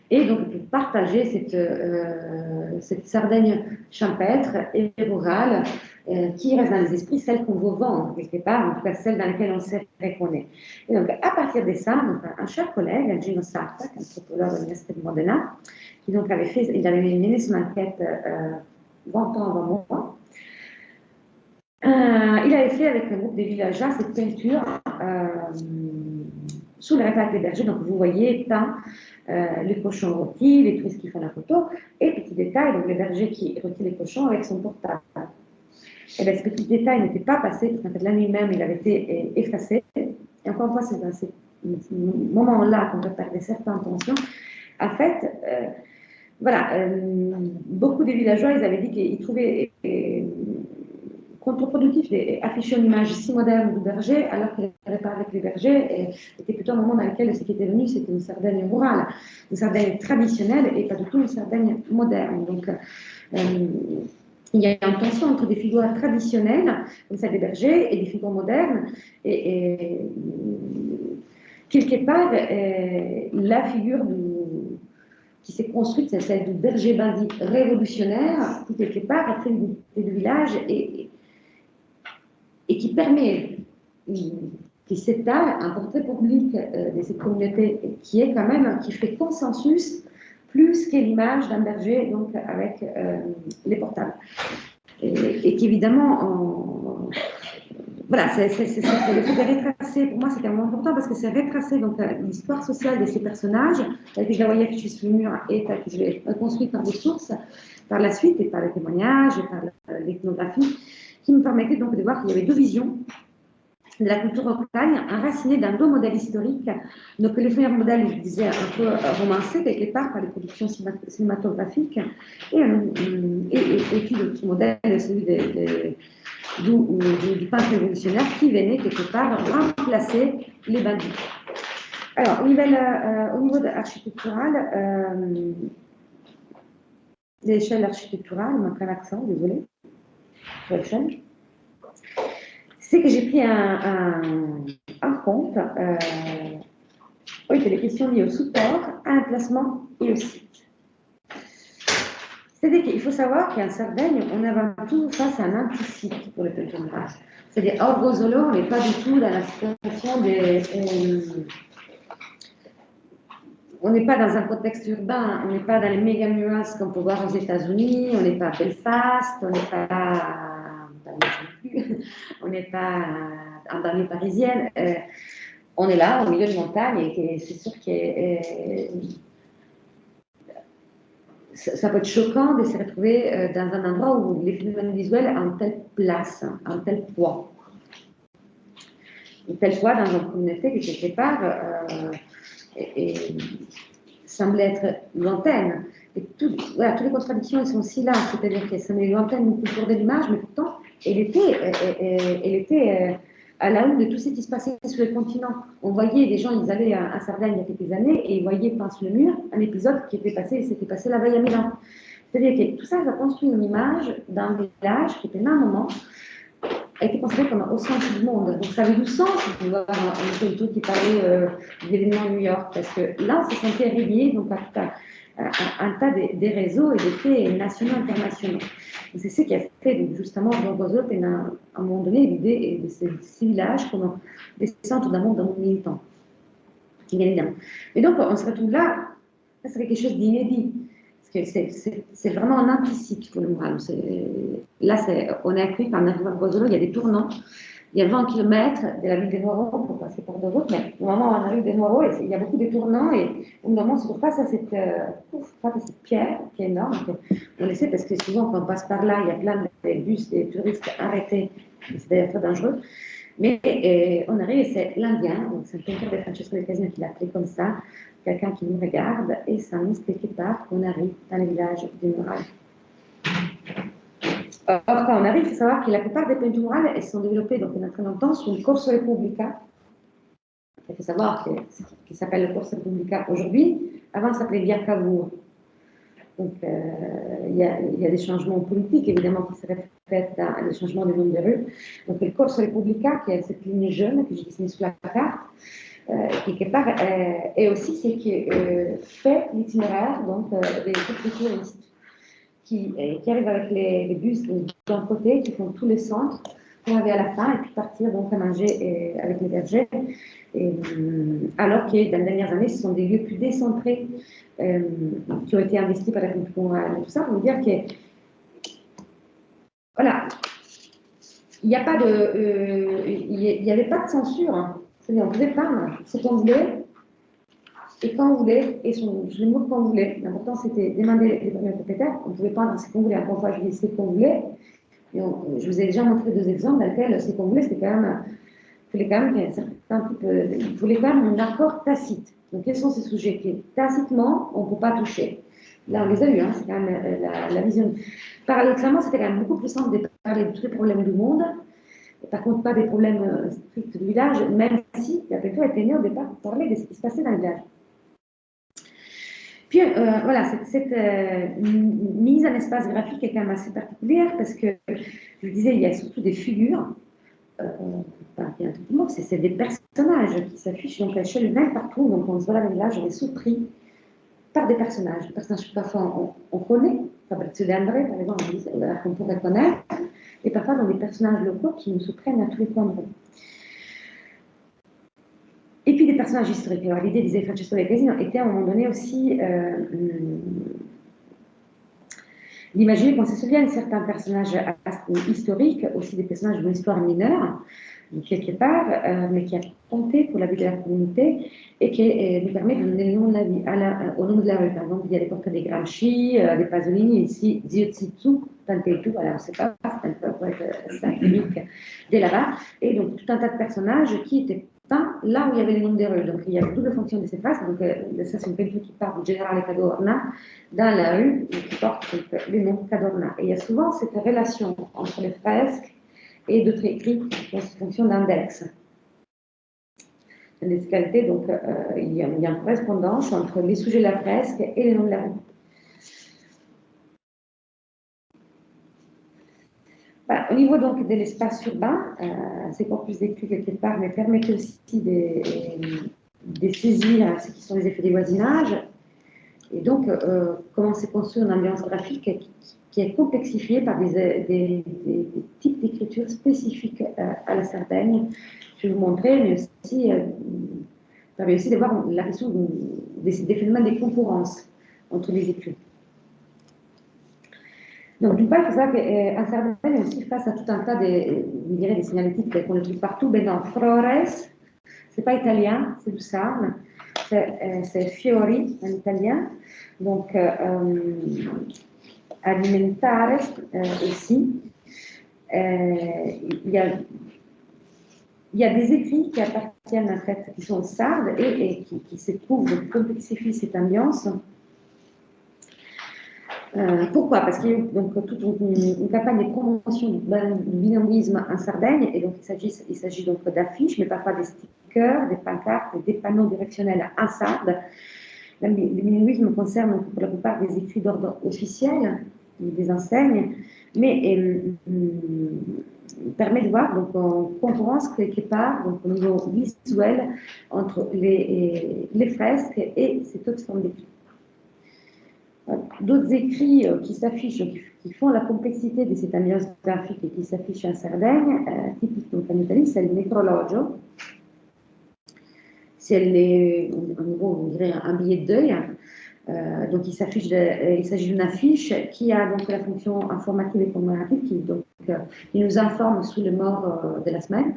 Speaker 2: Et donc, pour partager cette Sardaigne champêtre et rurale qui reste dans les esprits, celle qu'on veut vendre quelque part, en tout cas celle dans laquelle on s'est reconnaît. Et donc, à partir de ça, donc, un cher collègue, Gino Sarta, anthropologue de l'Université de Modena, qui donc il avait mené son enquête 20 ans avant moi, il avait fait avec un groupe de villageois cette peinture sous les repas des bergers. Donc, vous voyez peint les cochons rôtis, les touristes qui font la photo, et petit détail, donc les bergers qui rôtissent les cochons avec son portable. Et bien, ce petit détail n'était pas passé, parce qu'en fait, la nuit même, il avait été effacé. Et encore une fois, c'est dans ces moments-là qu'on peut perdre certaines tensions. En fait, voilà, beaucoup des villageois, ils avaient dit qu'ils trouvaient contre-productif d'afficher une image si moderne du berger, alors que les repas avec les bergers était plutôt un moment dans lequel ce qui était venu, c'était une Sardaigne rurale, une Sardaigne traditionnelle et pas du tout une Sardaigne moderne. Donc, il y a une tension entre des figures traditionnelles, comme celle des bergers, et des figures modernes. Et quelque part, la figure qui s'est construite, c'est celle du berger bandit révolutionnaire, qui quelque part a créé une unité de village et qui permet, qui s'étale un portrait public de cette communauté qui est quand même, qui fait consensus plus que l'image d'un berger, donc avec les portables. Et qu'évidemment, voilà, le fait de retracer, pour moi, c'était vraiment important parce que c'est retracer l'histoire sociale de ces personnages, que je la voyais affichée sur le mur et que je l'ai construite par des sources, par la suite, et par les témoignages, et par l'ethnographie, qui me permettait donc de voir qu'il y avait deux visions de la culture rocaille, enracinée dans deux modèles historiques. Donc, le premier modèle, je disais, un peu romancé, quelque part, par les productions cinématographiques, et puis l'autre modèle, celui du peintre révolutionnaire qui venait quelque part remplacer les bandits. Alors, au niveau architectural, l'échelle architecturale, il manque un accent, désolé, sur l'échelle, c'est que j'ai pris en compte les questions liées au support, à l'emplacement et au site. C'est-à-dire qu'il faut savoir qu'en Sardaigne, on est avant tout face à un anti-site pour le peinture murale. C'est-à-dire, hors Gozolo, on n'est pas du tout dans la situation des... on n'est pas dans un contexte urbain, on n'est pas dans les méga murales qu'on peut voir aux États-Unis, on n'est pas à Belfast, on n'est pas... on n'est pas en banlieue parisienne. On est là, au milieu de montagne, et c'est sûr que ça peut être choquant de se retrouver dans un endroit où les phénomènes visuels ont une telle place, un tel poids. Une telle poids dans une communauté qui, quelque part, semble être lointaine. Et toutes les contradictions, elles sont aussi là. C'est-à-dire qu'elle semblait lointaine une culture de l'image, mais pourtant, elle était à la une de tout ce qui se passait sur le continent. On voyait des gens, ils allaient à Sardaigne il y a quelques années, et ils voyaient peint sur le mur un épisode qui s'était passé la veille à Milan. C'est-à-dire que tout ça, ça construit une image d'un village qui était à un moment a été considéré comme au centre du monde. Donc ça avait du sens de voir un photo qui parlait d'événements à New York, parce que là, on se sentait relié donc, à un tas des réseaux et des faits nationaux et internationaux. C'est ce qui a fait, donc, justement, Jean Gozot, à un moment donné, l'idée de ces villages comme des centres d'un monde militant. Bien évidemment. Et donc, on se retrouve là, ça serait quelque chose d'inédit. C'est vraiment un implicite pour le mural. Là, on est accueilli par un arrivant de Gozolo, il y a des tournants. Il y a 20 km de la ville des Noireaux pour passer par de route, mais au moment où on arrive des Noireaux, il y a beaucoup de tournants et au moment où on se trouve face à cette pierre qui est énorme. On le sait parce que souvent, quand on passe par là, il y a plein de bus des touristes arrêtés. C'est d'ailleurs très dangereux. Mais on arrive et c'est l'Indien, donc c'est un peintre de Francesco del Casino qui l'a appelé comme ça, quelqu'un qui nous regarde et ça annonce quelque part qu'on arrive dans le village du mural. Or, quand on arrive, il faut savoir que la plupart des peintures murales, elles sont développées donc, pendant très longtemps sur le Corso Repubblica. Il faut savoir qu'il s'appelle le Corso Repubblica aujourd'hui. Avant, ça s'appelait Via Cavour. Donc, il y a des changements politiques, évidemment, qui se reflètent dans les changements des noms des rues. Donc, le Corso Repubblica, qui est cette ligne jaune que j'ai dessinée sur la carte, quelque part, et aussi c'est qui fait l'itinéraire des touristes qui arrivent avec les bus d'un côté, qui font tous les centres pour arriver à la fin et puis partir donc à manger avec les bergers. Alors que dans les dernières années, ce sont des lieux plus décentrés qui ont été investis par la culture et tout ça, pour vous dire que voilà, il n'y avait pas de censure. Hein. C'est-à-dire, on pouvait peindre ce qu'on voulait et quand on voulait, et sur les mots qu'on voulait. L'important, c'était demander les premiers propriétaires. On pouvait peindre ce qu'on voulait. Encore une fois, je dis ce qu'on voulait. Et je vous ai déjà montré 2 exemples dans lesquels ce qu'on voulait, c'était quand même. Il voulait quand même un accord tacite. Donc, quels sont ces sujets qui, tacitement, on ne peut pas toucher? Là, on les a eus, hein, c'est quand même la vision. Paradoxalement, c'était quand même beaucoup plus simple de parler de tous les problèmes du monde. Par contre, pas des problèmes stricts du village, même si la peinture était née au départ pour parler de ce qui se passait dans le village. Puis, voilà, cette mise en espace graphique est quand même assez particulière parce que, je vous disais, il y a surtout des figures. C'est des personnages qui s'affichent donc à l'échelle humaine partout. Donc, on se voit dans le village, on est surpris par des personnages. Des personnages que parfois on connaît, Fabrizio De André, par exemple, qu'on pourrait connaître, et parfois dans des personnages locaux qui nous surprennent à tous les coins de rue. Et puis des personnages historiques. Alors, l'idée, disait Francesco del Casino, était à un moment donné aussi d'imaginer qu'on se souvienne certains personnages historiques, aussi des personnages d'une histoire mineure, quelque part, mais qui a compté pour la vie de la communauté et qui nous permet de donner le nom de la vie au nom de la rue. Par exemple, il y a l'époque des Gramsci, des Pasolini, ici, Ziotsuzu, Tantetu, voilà, on ne sait pas, c'est un peu pour être symbolique dès là-bas, et donc tout un tas de personnages qui étaient peints là où il y avait les noms des rues. Donc il y a une double fonction de ces phrases. Donc ça, c'est une peinture qui part du Generale Cadorna dans la rue, qui porte donc, les noms Cadorna. Et il y a souvent cette relation entre les fresques et d'autres écrits qui ont cette fonction d'index. Les qualités, donc il y a une correspondance entre les sujets de la fresque et les noms de la rue. Bah, au niveau donc de l'espace urbain, c'est pas plus décrit quelque part, mais permet aussi de saisir ce qui sont les effets des voisinages. Et donc, comment c'est construit une ambiance graphique qui est complexifiée par des types d'écriture spécifiques à la Sardaigne. Je vais vous montrer, mais aussi, permet aussi de voir la question des phénomènes de concurrence entre les écrits. Donc, d'une part, il faut savoir qu'en Sardaigne, est aussi face à tout un tas des signalétiques qu'on trouve partout. Ben non, Flores, c'est pas italien, c'est du Sarne, c'est Fiori en italien. Donc, alimentare aussi. Il y a des écrits qui appartiennent en fait, qui sont sardes et qui se trouvent, donc complexifient cette ambiance. Pourquoi? Parce qu'il y a eu donc, toute une campagne de promotion du bilinguisme en Sardaigne, et donc il s'agit donc d'affiches, mais parfois des stickers, des pancartes, des panneaux directionnels en sarde. Le bilinguisme concerne donc, pour la plupart des écrits d'ordre officiel, des enseignes, mais permet de voir donc en concurrence quelque part, donc au niveau visuel, entre les fresques et cette autre forme d'écrit. D'autres écrits qui s'affichent, qui font la complexité de cette ambiance graphique et qui s'affichent en Sardaigne, typique donc en Italie, c'est le necrologio. C'est en gros, on dirait un billet de deuil. Donc il s'agit d'une affiche qui a donc la fonction informative et commémorative qui nous informe sur les morts de la semaine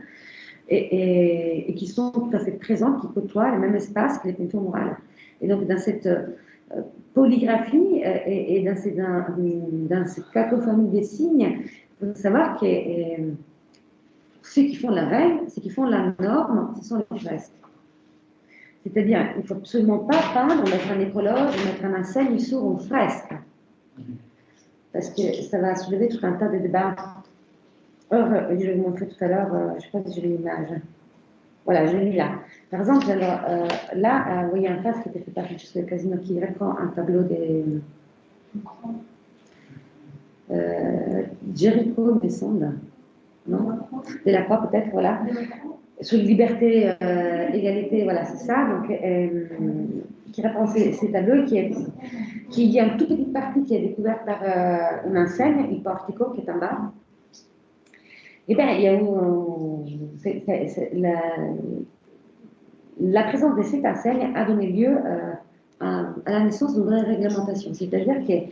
Speaker 2: et qui sont tout à fait présentes, qui côtoient le même espace que les peintures murales. Et donc dans cette polygraphie et dans cette cacophonie des signes, il faut savoir que ceux qui font la règle, ceux qui font la norme, ce sont les fresques. C'est-à-dire, il ne faut absolument pas peindre, mettre un nécrologe, mettre un enseigne sur une fresque. Parce que ça va soulever tout un tas de débats. Or, je vais vous montrer tout à l'heure, je ne sais pas si j'ai l'image. Voilà, je l'ai mis là. Par exemple, alors, là, vous voyez un face qui était fait par Francesco del Casino qui reprend un tableau de Géricault, il me semble. Non? De la croix, peut-être, voilà. Sur liberté, égalité, voilà, c'est ça. Donc, qui reprend ces tableaux, qui y a une toute petite partie qui est découverte par une enseigne, il portico, qui est en bas. Et bien, il y a la présence de cette enseigne a donné lieu à la naissance d'une vraie réglementation. C'est-à-dire que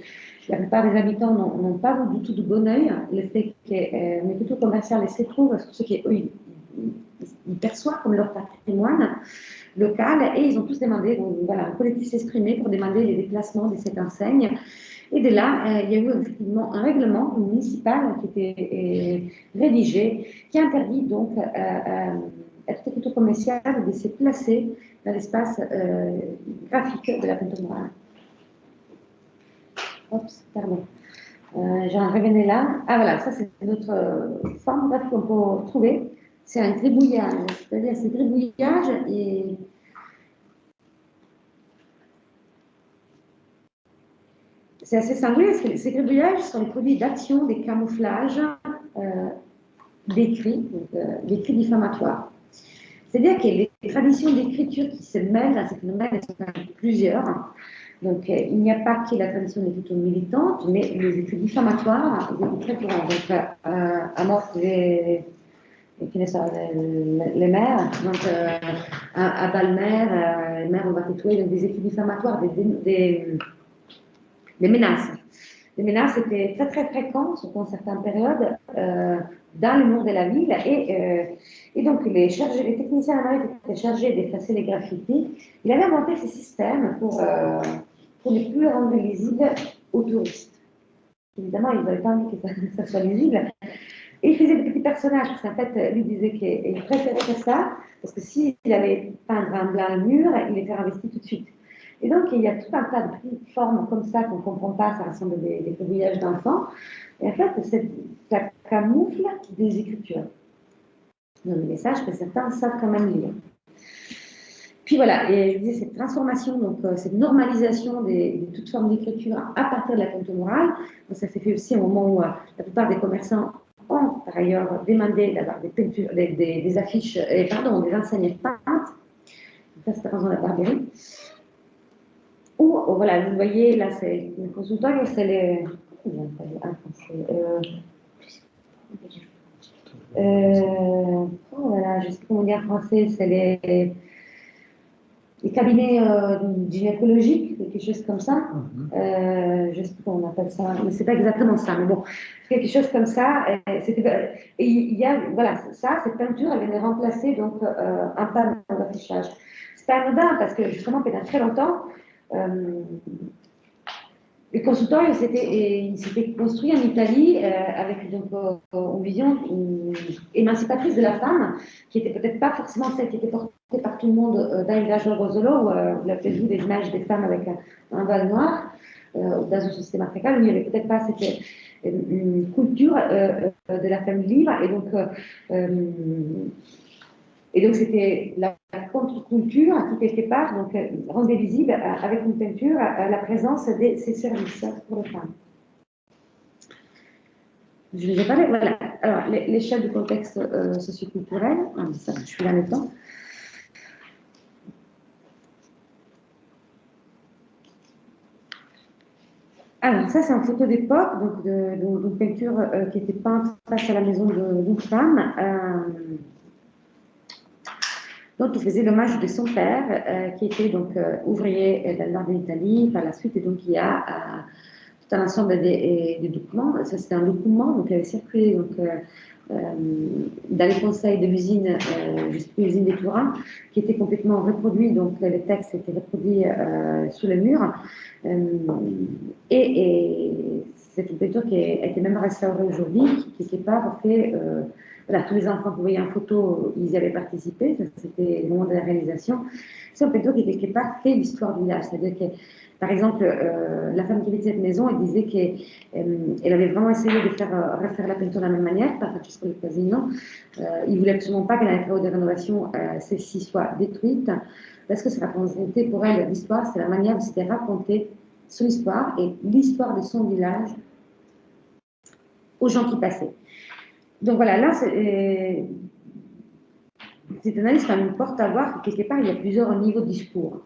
Speaker 2: la plupart des habitants n'ont pas vu du tout de bon oeil le fait que les cultures commerciales se trouvent sur ce qu'eux, ils perçoivent comme leur patrimoine local, et ils ont tous demandé, voilà, un collectif s'est exprimé pour demander les déplacements de cette enseigne. Et de là, il y a eu effectivement un règlement municipal qui était rédigé, qui interdit donc à toute culture commerciale de se placer dans l'espace graphique de la peinture murale. Oups, pardon. J'en revenais là. Ah voilà, ça c'est notre forme graphique qu'on peut trouver. C'est un gribouillage, c'est-à-dire ce gribouillage et c'est assez singulier parce que ces gribouillages sont les produits d'action, des camouflages, d'écrits diffamatoires. C'est-à-dire que les traditions d'écriture qui se mêlent à ces phénomènes, elles sont plusieurs. Donc, il n'y a pas que la tradition d'écriture militante, mais les écrits diffamatoires, ils sont très courants. Donc, à mort les maires, donc à Balmer, les maires on va tuer, donc des écrits diffamatoires, des menaces. Les menaces étaient très très fréquentes, surtout en certaines périodes, dans les murs de la ville. Et donc les techniciens américains étaient chargés d'effacer les graffitis. Il avait inventé ces systèmes pour ne plus les rendre lisibles aux touristes. Évidemment, il n'avait pas envie que ça soit lisible. Et il faisait des petits personnages, parce qu'en fait, lui disait qu'il préférait faire ça, parce que s'il allait peindre un blanc le mur, il les fait investir tout de suite. Et donc, il y a tout un tas de petites formes comme ça qu'on ne comprend pas, ça ressemble à des coquillages d'enfants. Et en fait, ça camoufle des écritures. Donc, des messages que certains savent quand même lire. Puis voilà, et je disais, cette transformation, donc cette normalisation de toute forme d'écriture à partir de la peinture murale, ça s'est fait aussi au moment où la plupart des commerçants ont par ailleurs demandé d'avoir des peintures, des affiches, des enseignes peintes. Ça, c'était dans la Barberie. Ou, voilà, vous voyez, là, c'est le consultoire, c'est les. Voilà, je sais pas comment dire en français, c'est les cabinets gynécologiques, quelque chose comme ça. Je ne sais pas comment on appelle ça, mais c'est pas exactement ça, mais bon, quelque chose comme ça. Et il y a, voilà, ça, cette peinture, elle vient de remplacer donc un panneau d'affichage. C'est pas anodin parce que justement, pendant très longtemps, le consultoire, il s'était construit en Italie avec donc, une vision émancipatrice de la femme, qui n'était peut-être pas forcément celle qui était portée par tout le monde dans le village de Rosolo, où vous avez peut-être vu des images des femmes avec un voile noir, dans un système africain, où il n'y avait peut-être pas cette une culture de la femme libre, et donc c'était la contre-culture qui, quelque part, donc, rendait visible avec une peinture la présence de ces services pour les femmes. Je vous ai parlé, voilà. Alors, l'échelle du contexte socioculturel, ça, je suis là maintenant. Alors, ça, c'est une photo d'époque, donc d'une peinture qui était peinte face à la maison d'une femme. Donc, il faisait l'hommage de son père, qui était donc ouvrier dans le nord de l'Italie par la suite, et donc il y a tout un ensemble de documents. Ça, c'était un document donc, qui avait circulé donc, dans les conseils de l'usine, l'usine des Tourins, qui était complètement reproduit, donc le texte était reproduit sous le mur. Et c'est une peinture qui a été même restaurée aujourd'hui, qui quelque part fait. Voilà, tous les enfants que vous voyez en photo, ils y avaient participé, c'était le moment de la réalisation. C'est un peinture qui, quelque part, fait l'histoire du village. C'est-à-dire que, par exemple, la femme qui vit de cette maison, elle disait qu'elle avait vraiment essayé de refaire la peinture de la même manière, par Francesco del Casino. Il ne voulait absolument pas qu'à les travaux de rénovation, celle-ci soit détruite, parce que ça représentait pour elle l'histoire, c'est la manière dont c'était raconter son histoire et l'histoire de son village aux gens qui passaient. Donc voilà, là, cette analyse quand même porte à voir que quelque part, il y a plusieurs niveaux de discours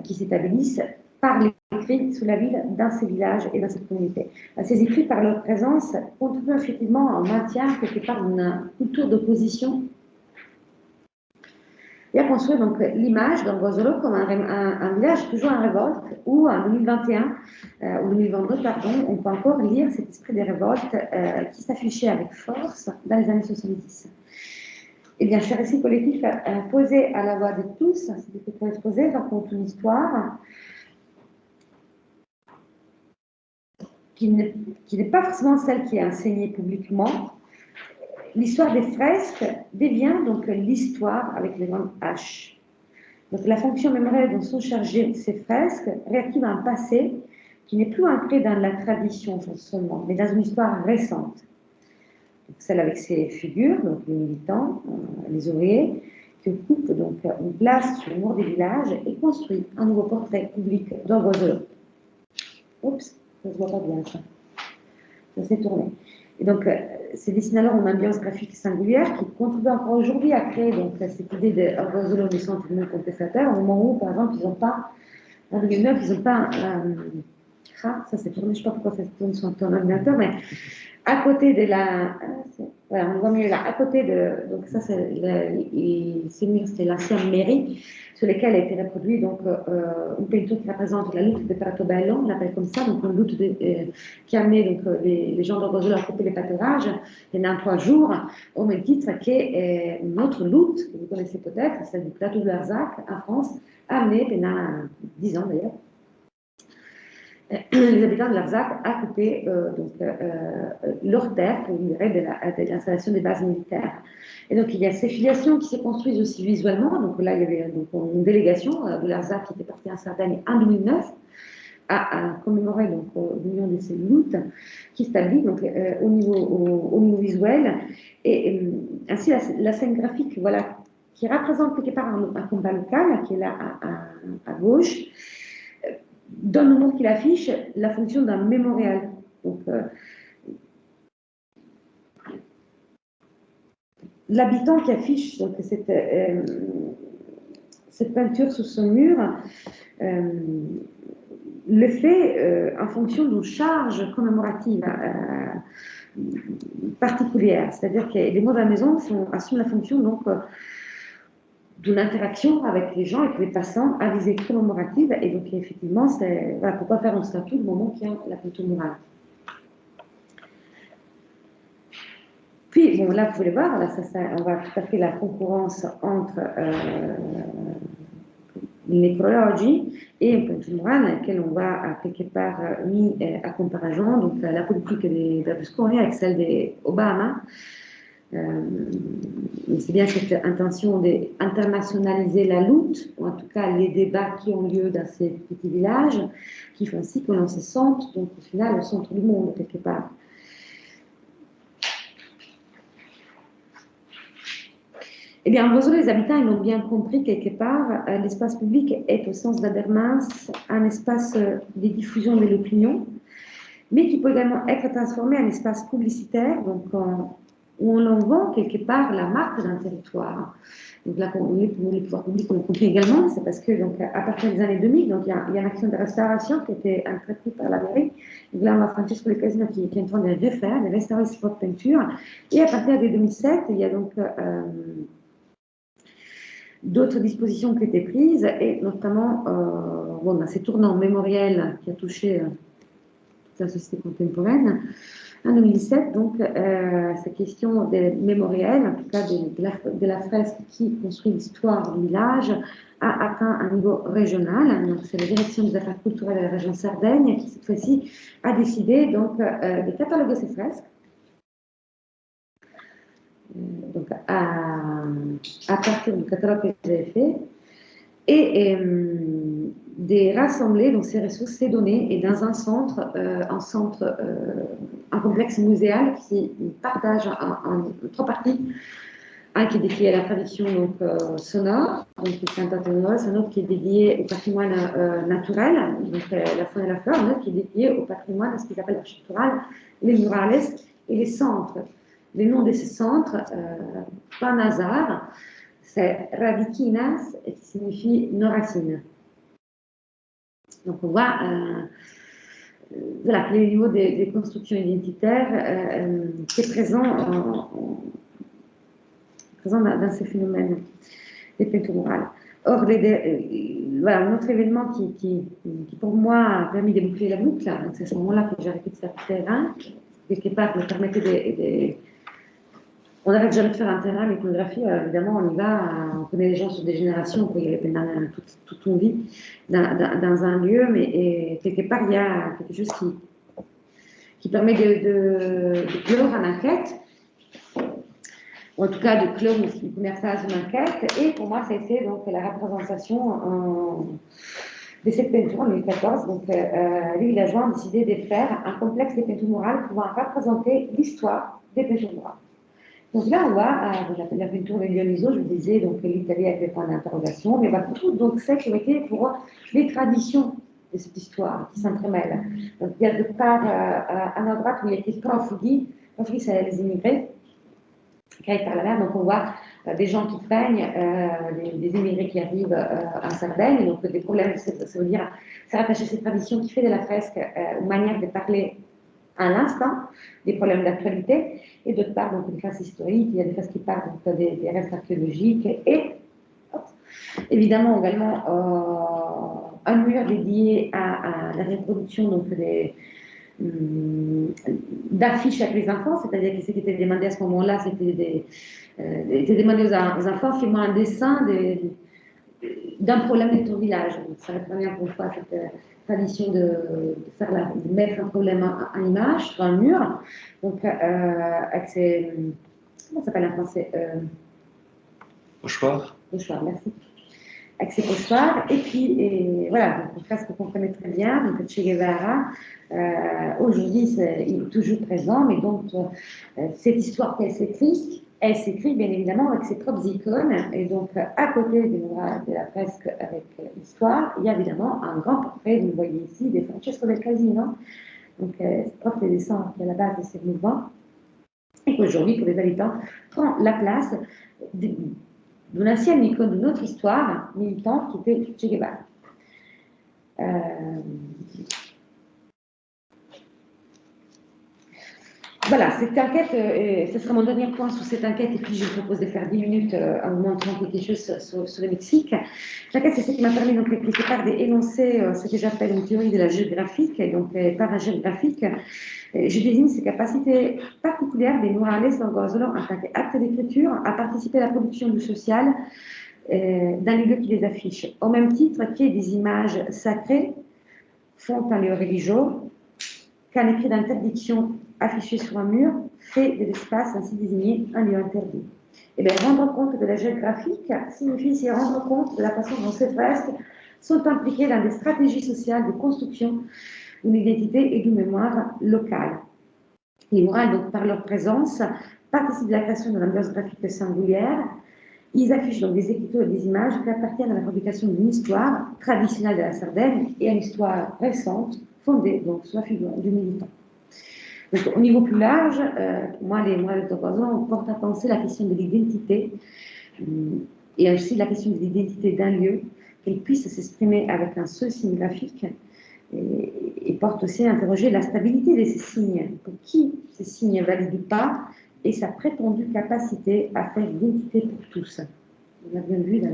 Speaker 2: qui s'établissent par les écrits sous la ville, dans ces villages et dans cette communauté. Ces écrits, par leur présence, contribuent effectivement au maintien quelque part d'une culture d'opposition et à construire donc l'image d'un Rosolo comme un village toujours en révolte, où en 2021 ou 2022, pardon, on peut encore lire cet esprit des révoltes qui s'affichait avec force dans les années 70. Eh bien, ce récit collectif posé à la voix de tous, c'était très exposé, raconte une histoire qui n'est pas forcément celle qui est enseignée publiquement. L'histoire des fresques devient donc l'histoire avec les grandes H. Donc la fonction mémorielle dont sont chargées ces fresques réactive à un passé qui n'est plus ancré dans la tradition seulement, mais dans une histoire récente. Donc, celle avec ses figures, donc les militants, les ouvriers, qui occupent donc une place sur le mur des villages et construit un nouveau portrait public d'un Rosolo. Oups, ça ne se voit pas bien ça. Ça s'est tourné. Et donc, c'est dessiné alors une ambiance graphique singulière qui contribue encore aujourd'hui à créer donc, cette idée de Rosolo du centre du monde contestataire, au moment où, par exemple, ils n'ont pas, en 2009, ils n'ont pas. Ça s'est tourné, je ne sais pas pourquoi ça se tourne sur ton ordinateur, mais à côté de la. voilà, on voit mieux là, à côté de, donc ça ces murs, c'est l'ancienne mairie, sur lesquels a été reproduit donc une peinture qui représente la lutte de Pratobello, on l'appelle comme ça, donc une lutte qui a amené donc, les gens d'Orgosolo à couper les pâturages pendant 3 jours, au même titre qu'une autre lutte, que vous connaissez peut-être, celle du plateau de Larzac en France, a amené pendant 10 ans d'ailleurs, les habitants de Larzac à couper leur terre pour libérer de l'installation des bases militaires. Et donc, il y a ces filiations qui se construisent aussi visuellement. Donc là, il y avait donc, une délégation de Larzac qui était partie en Sardaigne en 2009 à commémorer l'union de ces luttes qui s'établit au niveau visuel. Et ainsi, la scène graphique, voilà, qui représente quelque part un combat local, qui est là à gauche, donne au monde qu'il affiche la fonction d'un mémorial. Donc, l'habitant qui affiche donc, cette peinture sur son mur le fait en fonction d'une charge commémorative particulière. C'est-à-dire que les mots de la maison assument la fonction donc d'une interaction avec les gens et les passants à visée commémorative. Et donc, effectivement, c'est voilà, pourquoi faire un statut du moment qu'il y a la peinture murale. Puis, bon, là, vous pouvez le voir, là, on voit tout à fait la concurrence entre il nécrologie et une peinture murale dans laquelle on va quelque part mis à comparaison donc la politique de Berlusconi avec celle d'Obama. C'est bien cette intention d'internationaliser la lutte, ou en tout cas les débats qui ont lieu dans ces petits villages, qui font ainsi que l'on se sente, donc au final, au centre du monde, quelque part. Eh bien, en Rosolo, les habitants ils ont bien compris quelque part, l'espace public est au sens d'Habermas un espace de diffusion de l'opinion, mais qui peut également être transformé en espace publicitaire, donc où on en vend quelque part la marque d'un territoire. Donc là, les pouvoirs publics l'ont compris également, c'est parce que donc, à partir des années 2000, donc, il y a une action de restauration qui a été entreprise par la mairie. Donc là, on a Francesco Le Casino qui est en train de refaire, de restaurer ses propres peintures. Et à partir de 2007, il y a donc d'autres dispositions qui étaient prises, et notamment dans ces tournants mémoriels qui a touché toute la société contemporaine. En 2017, donc, cette question des mémoriels, en tout cas de la fresque qui construit l'histoire du village, a atteint un niveau régional. Donc, c'est la direction des affaires culturelles de la région Sardaigne qui, cette fois-ci, a décidé donc, de cataloguer ces fresques. Donc, à partir du catalogue que j'avais fait, et de rassembler donc, ces ressources, ces données, et dans un centre, un complexe muséal qui partage en 3 parties. Un qui est dédié à la tradition donc, sonore, donc le cantatenose, un autre qui est dédié au patrimoine naturel, donc la faune et la flore, un autre qui est dédié au patrimoine, ce qu'ils appellent architectural, les murales et les centres. Les noms de ces centres, pas un hasard, c'est Radikinas, qui signifie nos racines. Donc on voit voilà, le niveau des constructions identitaires qui est présent dans ces phénomènes des peintures murales. Or, voilà, un autre événement qui, pour moi, a permis de boucler la boucle, c'est à ce moment-là que j'ai arrêté de faire terrain, quelque part me permettait on n'arrête jamais de faire un terrain, l'iconographie, évidemment, on y va, on connaît les gens sur des générations, on peut y aller pendant toute une vie dans un lieu, mais quelque part, il y a quelque chose qui permet de clore une enquête, ou en tout cas de clore une première phase d'une enquête, et pour moi, ça a été donc, la représentation de cette peinture en 2014. Donc, les villageois ont décidé de faire un complexe de peintures murales pouvant représenter l'histoire des peintures murales. Donc là, on voit, la peinture de Dioniso, je vous disais, donc l'Italie a fait point d'interrogation, mais va tout donc celles qui ont été pour les traditions de cette histoire qui s'entremêlent. Donc il y a de part à notre droite où il y a écrit profughi, c'est les immigrés qui arrivent par la mer, donc on voit des gens qui peignent, des immigrés qui arrivent en Sardaigne, donc des problèmes, ça veut dire, c'est rattaché à cette tradition qui fait de la fresque une manière de parler à l'instant des problèmes d'actualité, et d'autre part, donc, des traces historiques, il y a des traces qui parlent donc, des restes archéologiques, et évidemment également un mur dédié à la reproduction donc, d'affiches avec les enfants, c'est-à-dire que ce qui était demandé à ce moment-là, c'était était demandé aux enfants, fais-moi un dessin d'un problème de ton village. Donc, ça reprend encore une fois cette tradition de mettre un problème en image sur un mur. Donc, avec ces. Comment ça s'appelle en français
Speaker 3: Pochoir.
Speaker 2: Pochoir, merci. Avec ses pochoirs. Et puis, voilà, donc, une phrase que vous comprenez très bien. Donc, Che Guevara, aujourd'hui, il est toujours présent, mais donc, cette histoire qu'elle s'écrit bien évidemment avec ses propres icônes. Et donc, à côté de la fresque avec l'histoire, il y a évidemment un grand portrait, vous le voyez ici, de Francesco del Casino. Donc, c'est propre dessin qui est à la base de ces mouvements. Et qu'aujourd'hui, pour les habitants, prend la place d'une ancienne icône de notre histoire militante qui était Che Guevara. Voilà, cette enquête, ce sera mon dernier point sur cette enquête, et puis je vous propose de faire 10 minutes en vous montrant quelque chose sur le Mexique. L'enquête, c'est ce qui m'a permis donc quelque part d'énoncer ce que j'appelle une théorie de la géographique, et donc par la géographique, je désigne ces capacités particulières des Morales Orgozolo en tant qu'acte d'écriture à participer à la production du social dans les lieux qui les affichent, au même titre que des images sacrées font un lieu religieux, qu'un écrit d'interdiction affiché sur un mur fait de l'espace ainsi désigné un lieu interdit. Et bien, rendre compte de la géographique signifie ici rendre compte de la façon dont ces fresques sont impliquées dans des stratégies sociales de construction d'une identité et d'une mémoire locale. Les murales, donc, par leur présence, participent de la création de l'ambiance graphique singulière. Ils affichent donc des écritures et des images qui appartiennent à la fabrication d'une histoire traditionnelle de la Sardaigne et à une histoire récente fondée donc, sur la figure du militant. Donc, au niveau plus large, pour moi, les Morales d'Orgozolo portent à penser la question de l'identité et aussi la question de l'identité d'un lieu, qu'elle puisse s'exprimer avec un seul signe graphique, et porte aussi à interroger la stabilité de ces signes, pour qui ces signes valident ou pas, et sa prétendue capacité à faire l'identité pour tous. On a bien vu dans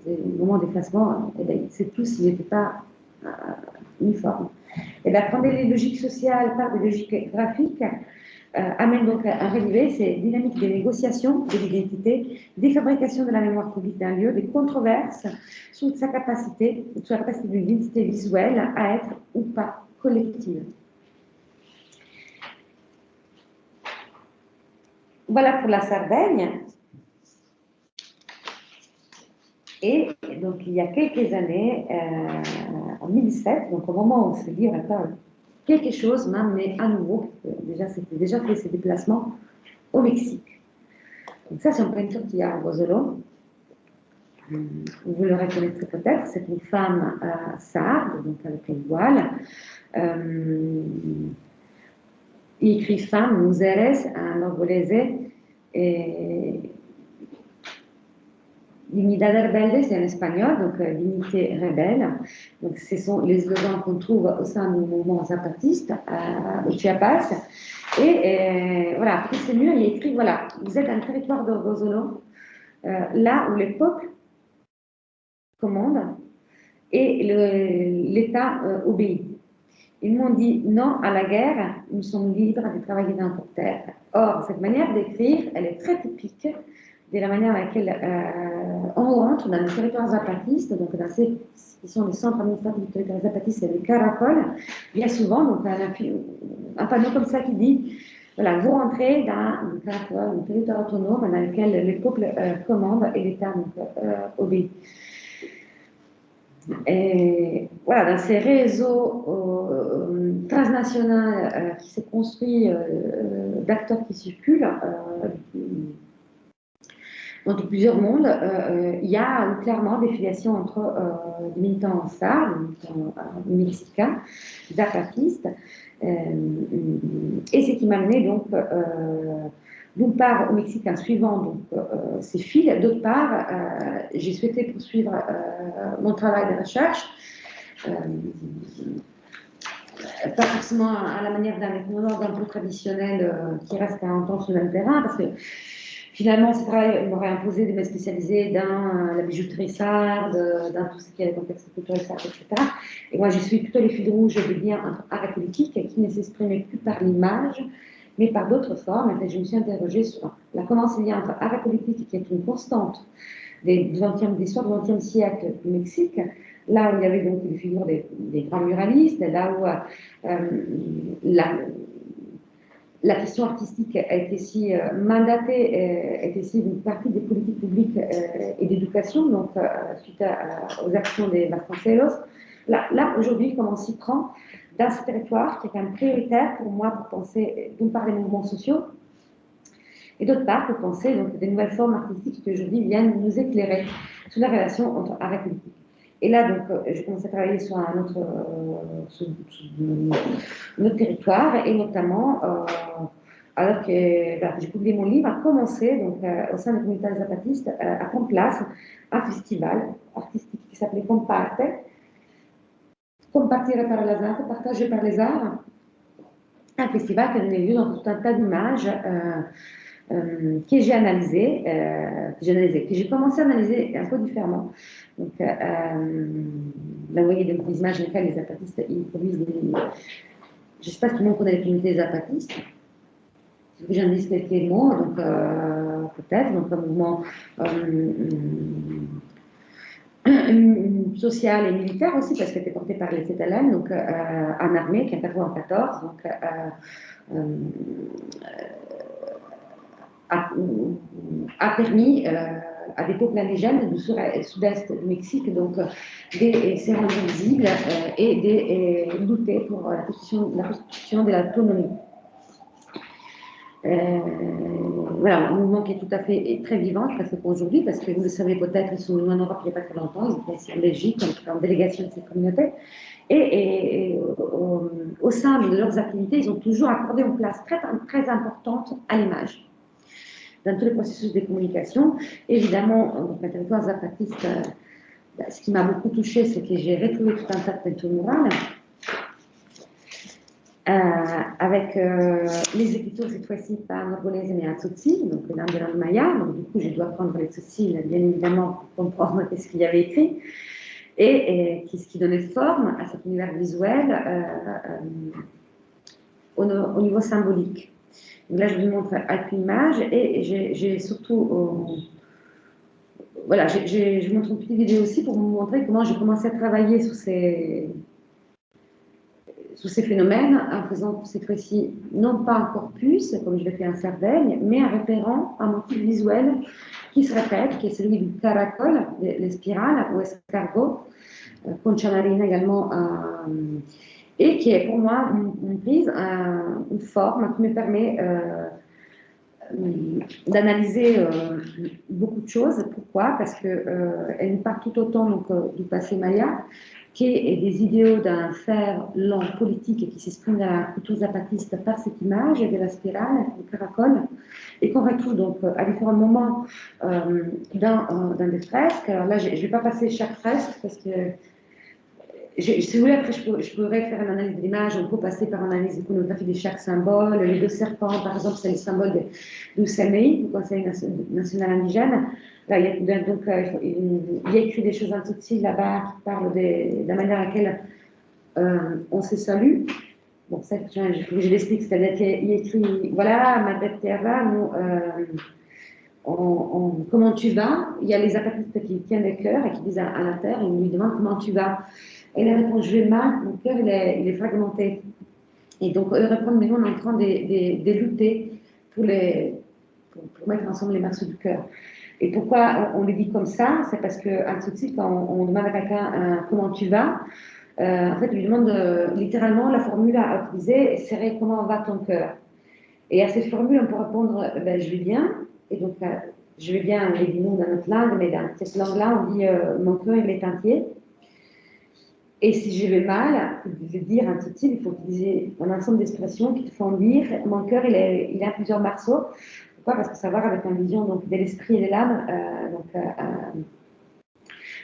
Speaker 2: les moments d'effacement, c'est tous, ils n'étaient pas uniformes. Et bien, prendre les logiques sociales par des logiques graphiques amène donc à relever ces dynamiques de négociation de l'identité, des fabrications de la mémoire publique d'un lieu, des controverses sur sa capacité, sur la capacité d'une identité visuelle à être ou pas collective. Voilà pour la Sardaigne. Et donc, il y a quelques années, en 2007, donc au moment où ce livre parle, quelque chose m'a amené à nouveau, c'était déjà fait ces déplacements au Mexique. Donc ça, c'est un peinture qui a à Orgozolo. Vous le reconnaîtrez peut-être, c'est une femme sarde, donc avec une voile. Il écrit femme, mujeres, en orgolese, et Dignidad rebelde, c'est en espagnol, donc dignité rebelle. Donc, ce sont les slogans qu'on trouve au sein du mouvement zapatiste au Chiapas. Et voilà, après ce mur, il est écrit voilà, vous êtes dans le territoire d'Orgozolo, là où les peuples commandent et l'État obéit. Ils m'ont dit non à la guerre, nous sommes libres de travailler dans notre terre. Or, cette manière d'écrire, elle est très typique de la manière à laquelle on rentre dans les territoires zapatistes, donc dans ces qui sont les centres administratifs du territoire zapatiste, c'est le Caracol, bien souvent, donc un panneau comme ça qui dit, voilà, vous rentrez dans un territoire autonome dans lequel les peuples commandent et l'État obéit. Et voilà, dans ces réseaux transnationaux qui se construisent, d'acteurs qui circulent, dans plusieurs mondes, il y a clairement des filiations entre des militants sards, des militants mexicains, zapatistes, et ce qui m'a amené donc d'une part au Mexique en suivant donc, ces fils, d'autre part j'ai souhaité poursuivre mon travail de recherche pas forcément à la manière d'un ethnologue un peu traditionnel qui reste à entendre sur le même terrain, parce que finalement, ce travail m'aurait imposé de me spécialiser dans la bijouterie sarde, dans tout ce qui est le contexte culturel sarde, etc. Et moi, je suis plutôt les fils rouges des liens entre art et politique qui ne s'exprimaient plus par l'image, mais par d'autres formes. Et je me suis interrogée sur comment ce lien entre art et politique, qui est une constante de l'histoire du XXe siècle du Mexique, là où il y avait donc les figures des grands muralistes, là où la question artistique a été si mandatée, était si une partie des politiques publiques et d'éducation, donc suite aux actions des Vasconcelos. Là aujourd'hui, comment on s'y prend dans ce territoire qui est quand même prioritaire pour moi pour penser, d'une part, les mouvements sociaux, et d'autre part, pour penser donc, des nouvelles formes artistiques qui aujourd'hui viennent nous éclairer sur la relation entre art et politique. Et là, donc, j'ai commencé à travailler sur un autre, notre territoire, et notamment, alors que j'ai publié mon livre, a commencé, donc, au sein de la communauté zapatiste, à prendre place un festival artistique qui s'appelait Comparte, Compartire par les arts, partager par les arts, un festival qui a donné lieu dans tout un tas d'images que j'ai analysé, que j'ai commencé à analyser un peu différemment. Donc, là, vous voyez des images dans lesquelles les zapatistes ils produisent des. Je ne sais pas si tout le monde connaît les communautés zapatistes. J'en dis quelques mots, donc peut-être, donc un mouvement social et militaire aussi, parce que c'était porté par les Cétalènes, donc en armée, qui est intervenu en 14, donc a permis à des peuples indigènes du sud-est du Mexique donc de se rendre visibles et de lutter pour la constitution de l'autonomie. Voilà, un mouvement qui est tout à fait très vivant, parce qu'aujourd'hui, parce que vous le savez peut-être, ils sont venus en Europe il n'y a pas très longtemps, ils étaient ici en Belgique, en délégation de cette communauté, et au sein de leurs activités, ils ont toujours accordé une place très, très importante à l'image dans tous les processus de communication. Évidemment, dans le territoire zapatiste, ce qui m'a beaucoup touchée, c'est que j'ai retrouvé tout un tas de peintures murales avec les écritures cette fois-ci par Norbolese et Atsotsi, donc les langues de langue maya. Donc du coup, je dois prendre les Tsotsi, bien évidemment, pour comprendre ce qu'il y avait écrit et ce qui donnait forme à cet univers visuel au niveau symbolique. Donc là, je vous montre avec une image et j'ai surtout, voilà, je vous montre une petite vidéo aussi pour vous montrer comment j'ai commencé à travailler sur ces phénomènes en faisant cette fois-ci non pas un corpus, comme je l'ai fait en Sardaigne, mais un référent, un motif visuel qui se répète, qui est celui du caracol, les spirales ou escargot, concha marina également, et qui est pour moi une prise, une forme qui me permet d'analyser beaucoup de choses. Pourquoi? Parce qu'elle nous part tout autant donc, du passé maya, qui est des idéaux d'un fer lent politique qui s'exprime dans la culture zapatiste par cette image de la spirale, du caracol, et qu'on retrouve donc à différents moments dans des fresques. Alors là, je ne vais pas passer chaque fresque parce que si vous voulez, après, je pourrais faire une analyse de l'image, on peut passer par une analyse d'iconographie de chaque symbole. Les deux serpents, par exemple, c'est le symbole du CNI, du Conseil national indigène. Là, il y a écrit des choses en tutsi là-bas qui parlent de la manière à laquelle on se salue. Bon, ça, je l'explique, c'est-à-dire qu'il y a écrit, voilà, Madre Terra, nous, comment tu vas? Il y a les zapatistes qui tiennent le cœur et qui disent à la terre, ils lui demandent comment tu vas. Et elle répond, je vais mal, mon cœur il est fragmenté. Et donc, eux répondent, mais nous on est en train de lutter pour mettre ensemble les morceaux du cœur. Et pourquoi on le dit comme ça? C'est parce qu'en Tutsi, quand on demande à quelqu'un comment tu vas, en fait, on lui demande littéralement la formule à utiliser serait comment va ton cœur? Et à cette formule, on peut répondre ben, je vais bien. Et donc, je vais bien, on le dit nous dans notre langue, mais dans cette langue-là, on dit mon cœur il est entier. Et si je vais mal, pour le dire un tout petit, il faut utiliser un ensemble d'expressions qui te font dire mon cœur il a plusieurs morceaux. Pourquoi? Parce que ça va avec une vision donc, de l'esprit et de l'âme.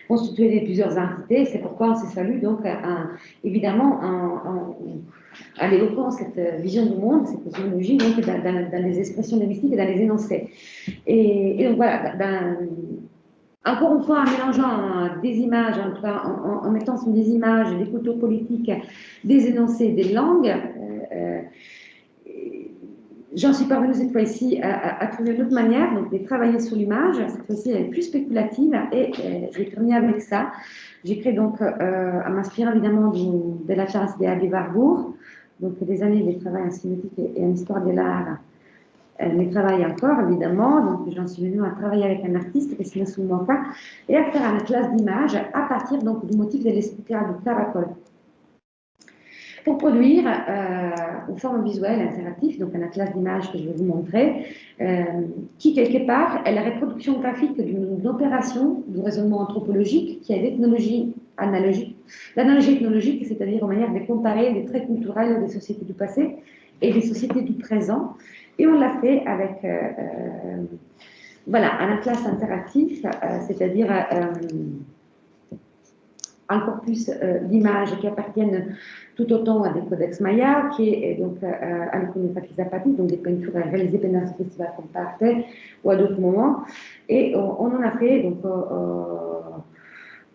Speaker 2: constitué de plusieurs entités. C'est pourquoi on s'est salué donc évidemment en évoquant cette vision du monde, cette cosmologie donc dans les expressions linguistiques et dans les énoncés. Et donc voilà, encore une fois, en mélangeant des images, en mettant sur des images, des photos politiques, des énoncés, des langues, j'en suis parvenue cette fois-ci à trouver une autre manière donc, de travailler sur l'image. Cette fois-ci, elle est plus spéculative et j'ai terminé avec ça. J'ai créé donc, en m'inspirant évidemment de la classe de Warburg, donc des années de travail en cinétique et en histoire de l'art. Mais travaille encore, évidemment, donc j'en suis venue à travailler avec un artiste, Christina Soumanka, et à faire une classe d'images à partir donc, du motif de l'espirale du caracol. Pour produire une forme visuelle interactive, donc une classe d'images que je vais vous montrer, qui quelque part est la reproduction graphique d'une opération du raisonnement anthropologique qui est l'ethnologie analogique. L'analogie ethnologique, c'est-à-dire une manière de comparer les traits culturels des sociétés du passé et des sociétés du présent. Et on l'a fait avec voilà, un atlas interactif, c'est-à-dire un corpus d'images qui appartiennent tout autant à des codex Maya, qui est donc à l'iconographie zapatique, donc des peintures réalisées pendant ce festival comme Arte ou à d'autres moments. Et on en a fait donc,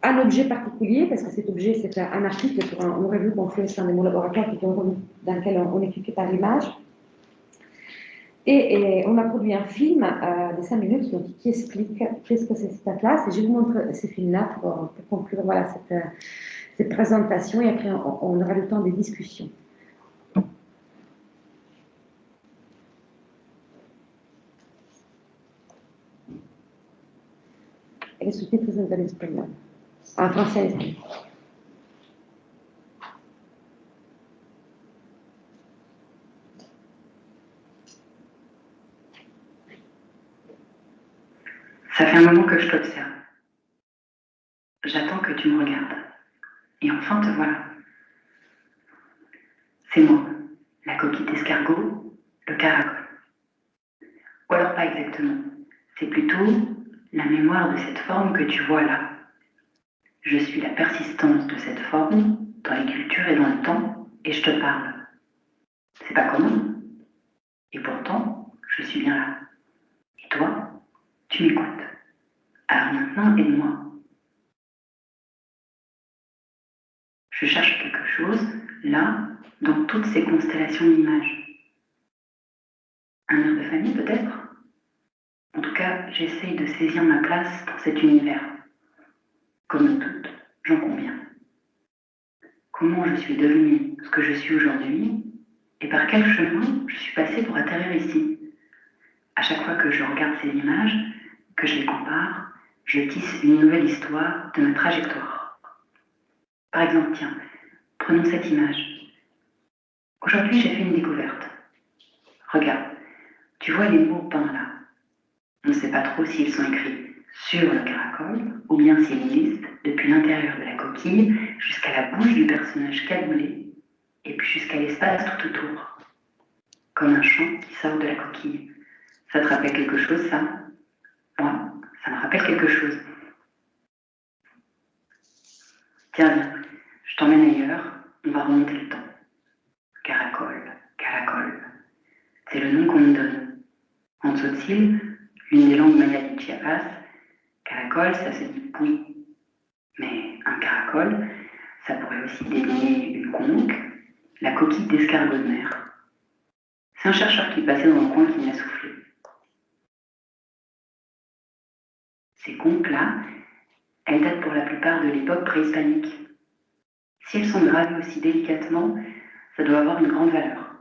Speaker 2: un objet particulier, parce que cet objet, c'est un article pour une revue qu'on fait au sein de mon laboratoire, dans lequel on équipé par l'image. Et on a produit un film de 5 minutes donc, qui explique qu'est-ce que c'est cet atlas. Et je vous montre ce film-là pour conclure voilà, cette présentation. Et après, on aura le temps des discussions. Et les sous-titres sont en espagnol. En français et espagnol.
Speaker 3: Ça fait un moment que je t'observe. J'attends que tu me regardes. Et enfin te voilà. C'est moi, la coquille d'escargot, le caracol. Ou alors pas exactement. C'est plutôt la mémoire de cette forme que tu vois là. Je suis la persistance de cette forme dans les cultures et dans le temps, et je te parle. C'est pas commun. Et pourtant, je suis bien là. Et toi, tu m'écoutes. Alors maintenant, aide-moi. Je cherche quelque chose, là, dans toutes ces constellations d'images. Un air de famille, peut-être? En tout cas, j'essaye de saisir ma place dans cet univers. Comme toutes, j'en conviens. Comment je suis devenue ce que je suis aujourd'hui, et par quel chemin je suis passée pour atterrir ici. À chaque fois que je regarde ces images, que je les compare, je tisse une nouvelle histoire de ma trajectoire. Par exemple, tiens, prenons cette image. Aujourd'hui, j'ai fait une découverte. Regarde, tu vois les mots peints là. On ne sait pas trop s'ils sont écrits sur le caracol ou bien s'ils glissent depuis l'intérieur de la coquille jusqu'à la bouche du personnage cagoulé et puis jusqu'à l'espace tout autour. Comme un chant qui sort de la coquille. Ça te rappelle quelque chose, ça? Moi, ça me rappelle quelque chose. Tiens, viens, je t'emmène ailleurs, on va remonter le temps. Caracol, caracol. C'est le nom qu'on me donne. En Tzotzil, l'une des langues mayas du Chiapas, caracol, ça se dit oui. Mais un caracol, ça pourrait aussi désigner une conque, la coquille d'escargot de mer. C'est un chercheur qui passait dans le coin qui m'a soufflé. Ces conques-là, elles datent pour la plupart de l'époque préhispanique. Si elles sont gravées aussi délicatement, ça doit avoir une grande valeur.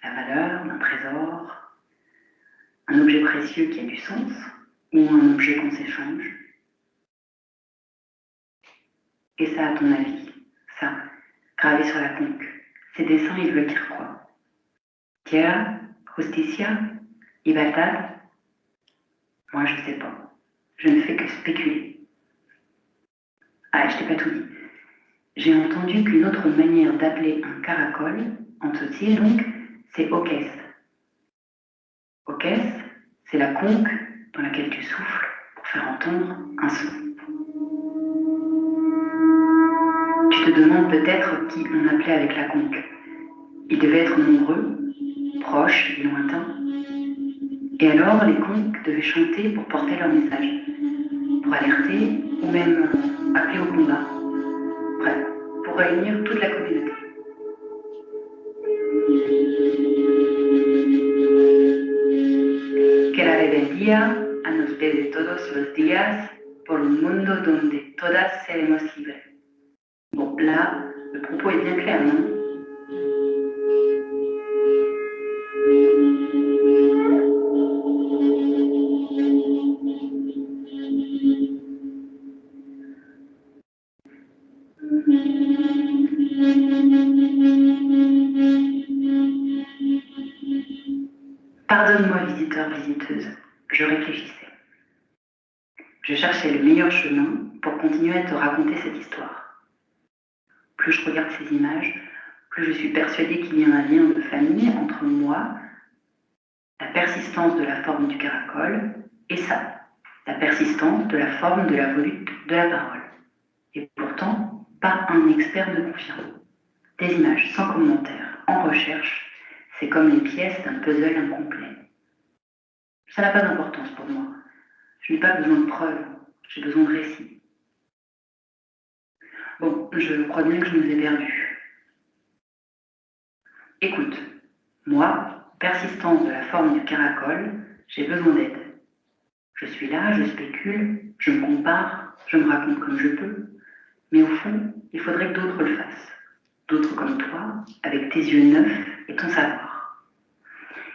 Speaker 3: La valeur d'un trésor, un objet précieux qui a du sens, ou un objet qu'on s'échange. Et ça, à ton avis, ça, gravé sur la conque, ces dessins, ils veulent dire quoi? Tierra, justicia, libertad? Moi, je sais pas. Je ne fais que spéculer. Ah, je t'ai pas tout dit. J'ai entendu qu'une autre manière d'appeler un caracol, en tzotzil donc, c'est okes. Okes, c'est la conque dans laquelle tu souffles pour faire entendre un son. tu te demandes peut-être qui on appelait avec la conque. Ils devaient être nombreux, proches et lointains. Et alors, les conques devaient chanter pour porter leur message, pour alerter ou même appeler au combat. Bref, pour réunir toute la communauté. Que la rebeldía a nos ve de todos los días por un mundo donde todas seremos libres. Bon, là, le propos est bien clair, non? Pardonne-moi, visiteur, visiteuse, je réfléchissais. Je cherchais le meilleur chemin pour continuer à te raconter cette histoire. Plus je regarde ces images, plus je suis persuadée qu'il y a un lien de famille entre moi, la persistance de la forme du caracol, et ça, la persistance de la forme de la volute de la parole. Et pourtant, pas un expert de confiance. Des images sans commentaire, en recherche, c'est comme les pièces d'un puzzle incomplet. Ça n'a pas d'importance pour moi. Je n'ai pas besoin de preuves, j'ai besoin de récits. Bon, je crois bien que je nous ai perdus. Écoute, moi, persistance de la forme du caracol, j'ai besoin d'aide. Je suis là, je spécule, je me compare, je me raconte comme je peux, mais au fond, il faudrait que d'autres le fassent. D'autres comme toi, avec tes yeux neufs et ton savoir.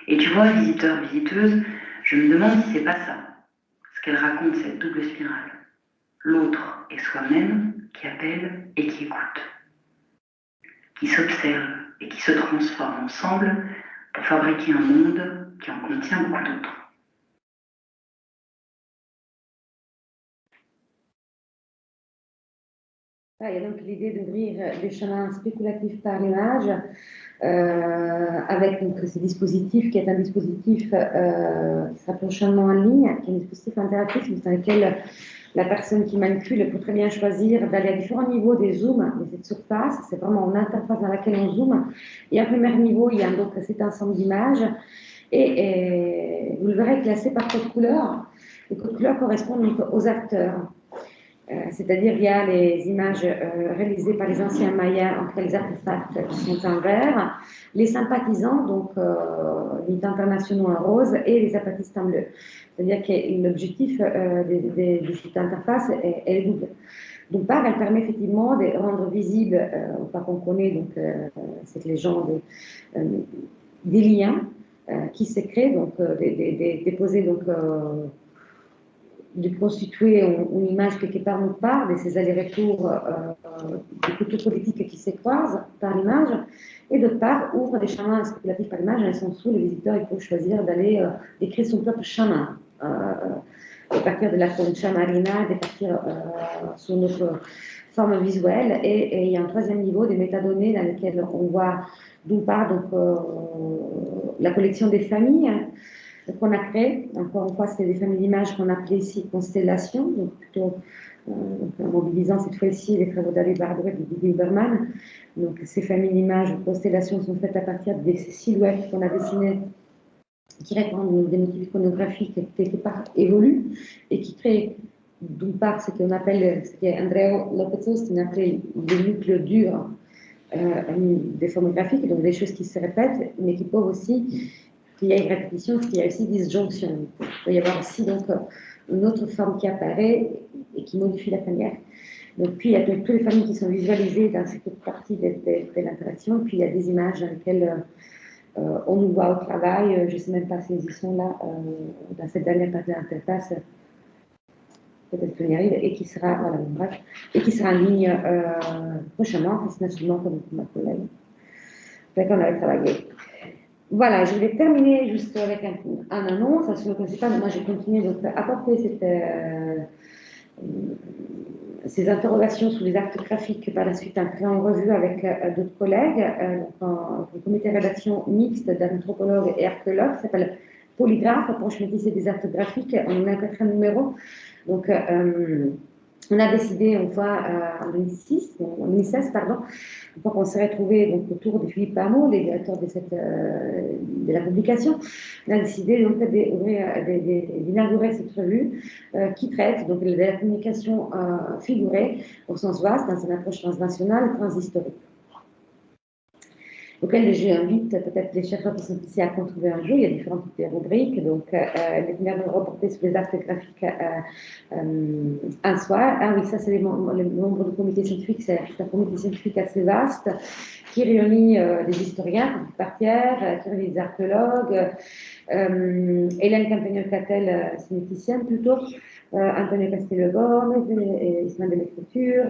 Speaker 3: Et tu vois, visiteur, visiteuse, je me demande si c'est pas ça, ce qu'elle raconte, cette double spirale. L'autre est soi-même qui appelle et qui écoute, qui s'observe et qui se transforme ensemble pour fabriquer un monde qui en contient beaucoup d'autres.
Speaker 2: Il y a donc l'idée d'ouvrir des chemins spéculatifs par l'image avec donc, ce dispositif qui est un dispositif qui sera prochainement en ligne, qui est un dispositif interactif dans lequel la personne qui manipule peut très bien choisir d'aller à différents niveaux des zooms de cette surface. C'est vraiment une interface dans laquelle on zoome. Et à premier niveau, il y a donc cet ensemble d'images et vous le verrez classé par code couleur. Les codes couleurs correspondent donc aux acteurs. C'est-à-dire il y a les images réalisées par les anciens Mayas entre les artefacts qui sont en vert, les sympathisants, donc les internationaux en rose, et les sympathistes en bleu. C'est-à-dire que l'objectif de cette interface est double. D'une part, elle permet effectivement de rendre visible, enfin qu'on connaît, donc cette légende, des liens qui se créent, donc déposer donc de constituer une image quelque part ou part de ces allers-retours des couteaux politiques qui se croisent par l'image, et d'autre part ouvre des chemins spéculatifs par l'image, dans le sens où le visiteur il peut choisir d'aller d'écrire son propre chemin à partir de la forme chamarina, de partir sur notre forme visuelle, et il y a un troisième niveau des métadonnées dans lesquelles on voit d'une part donc, la collection des familles qu'on a créé. Encore une fois, c'était des familles d'images qu'on appelait ici constellations, donc plutôt en mobilisant cette fois-ci les travaux d'Ali Bardouet et de Didier Berman. Donc ces familles d'images ou constellations sont faites à partir de ces silhouettes qu'on a dessinées qui répondent des motifs iconographiques qui quelque part évoluent et qui créent d'une part ce qu'on appelle, ce qu'Andrea Lopezos appelait des nucléos durs des formes graphiques, donc des choses qui se répètent, mais qui peuvent aussi qu'il y a une répétition, qu'il y a aussi disjonction. Il peut y avoir aussi donc une autre forme qui apparaît et qui modifie la première. Donc, puis il y a toutes les familles qui sont visualisées dans cette partie de l'interaction, puis il y a des images dans lesquelles on nous voit au travail. Je ne sais même pas si ils sont là dans cette dernière partie de l'interface, peut-être qu'on y arrive, et qui sera, voilà, bref, et qui sera en ligne prochainement, nationalement comme ma collègue, avec on avait travaillé. Voilà, je vais terminer juste avec un annonce. Sur le principal, moi j'ai continué donc, à apporter ces interrogations sur les actes graphiques par la suite en créant une revue avec d'autres collègues, un comité de rédaction mixte d'anthropologues et archéologues qui s'appelle Polygraphe pour schématiser des actes graphiques. On en a un quatrième numéro. Donc, On a décidé une fois en 2016, pardon, une fois qu'on s'est retrouvé donc, autour de Philippe Hameau, le directeur de la publication, on a décidé donc, d'inaugurer cette revue qui traite donc, de la communication figurée au sens vaste, dans une approche transnationale et transhistorique. Auquel je invite peut-être les chercheurs qui sont ici à contribuer un jour. Il y a différentes rubriques. Donc, les premières vont reporter sur les actes graphiques un soir. Ah oui, ça, c'est le nombre de comités scientifiques. C'est un comité scientifique assez vaste qui réunit des historiens, par tiers, qui réunit des archéologues. Hélène Campagnol-Catel, cinéticienne plutôt. Antonio Castello-Gomez, Ismaël de l'Écriture,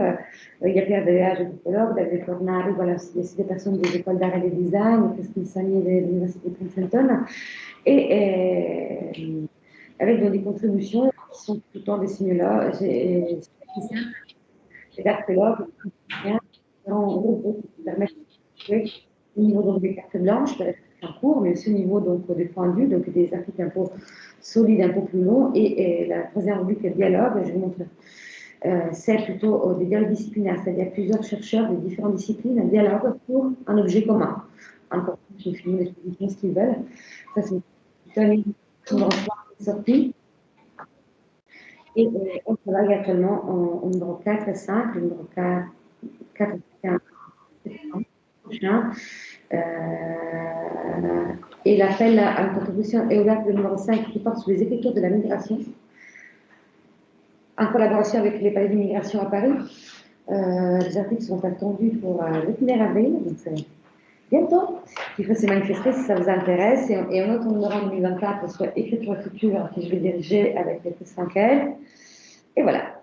Speaker 2: il y a Pierre Delage, éthologue, David Fornari, voilà, c'est des personnes des écoles d'art et de design, Christine Sagné de l'Université de Princeton, et avec des contributions qui sont tout le temps des signologues, des archéologues, en gros, qui permettent de trouver au niveau donc, des cartes blanches, en cours, mais aussi au niveau donc, des points de vue, donc des articles un peu solides, un peu plus longs, et la troisième rubrique est dialogue, je vous montre. C'est plutôt des dialogues disciplinaires, c'est-à-dire plusieurs chercheurs de différentes disciplines, un dialogue pour un objet commun. Encore plus, je finis l'exposition ce qu'ils veulent. Ça, c'est un livre qui est sorti. Et on travaille actuellement en numéro 4 et 5, le numéro 4 et 5 prochain. Et l'appel à une contribution EULAC, le numéro 5, qui porte sur les écritures de la migration, en collaboration avec les palais d'immigration à Paris. Les articles sont attendus pour le 1er avril, donc c'est bientôt. Il faut se manifester si ça vous intéresse. Et un autre numéro en 2024 sur Écriture future, que je vais diriger avec les Frankel. Et voilà.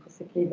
Speaker 2: C'est qui est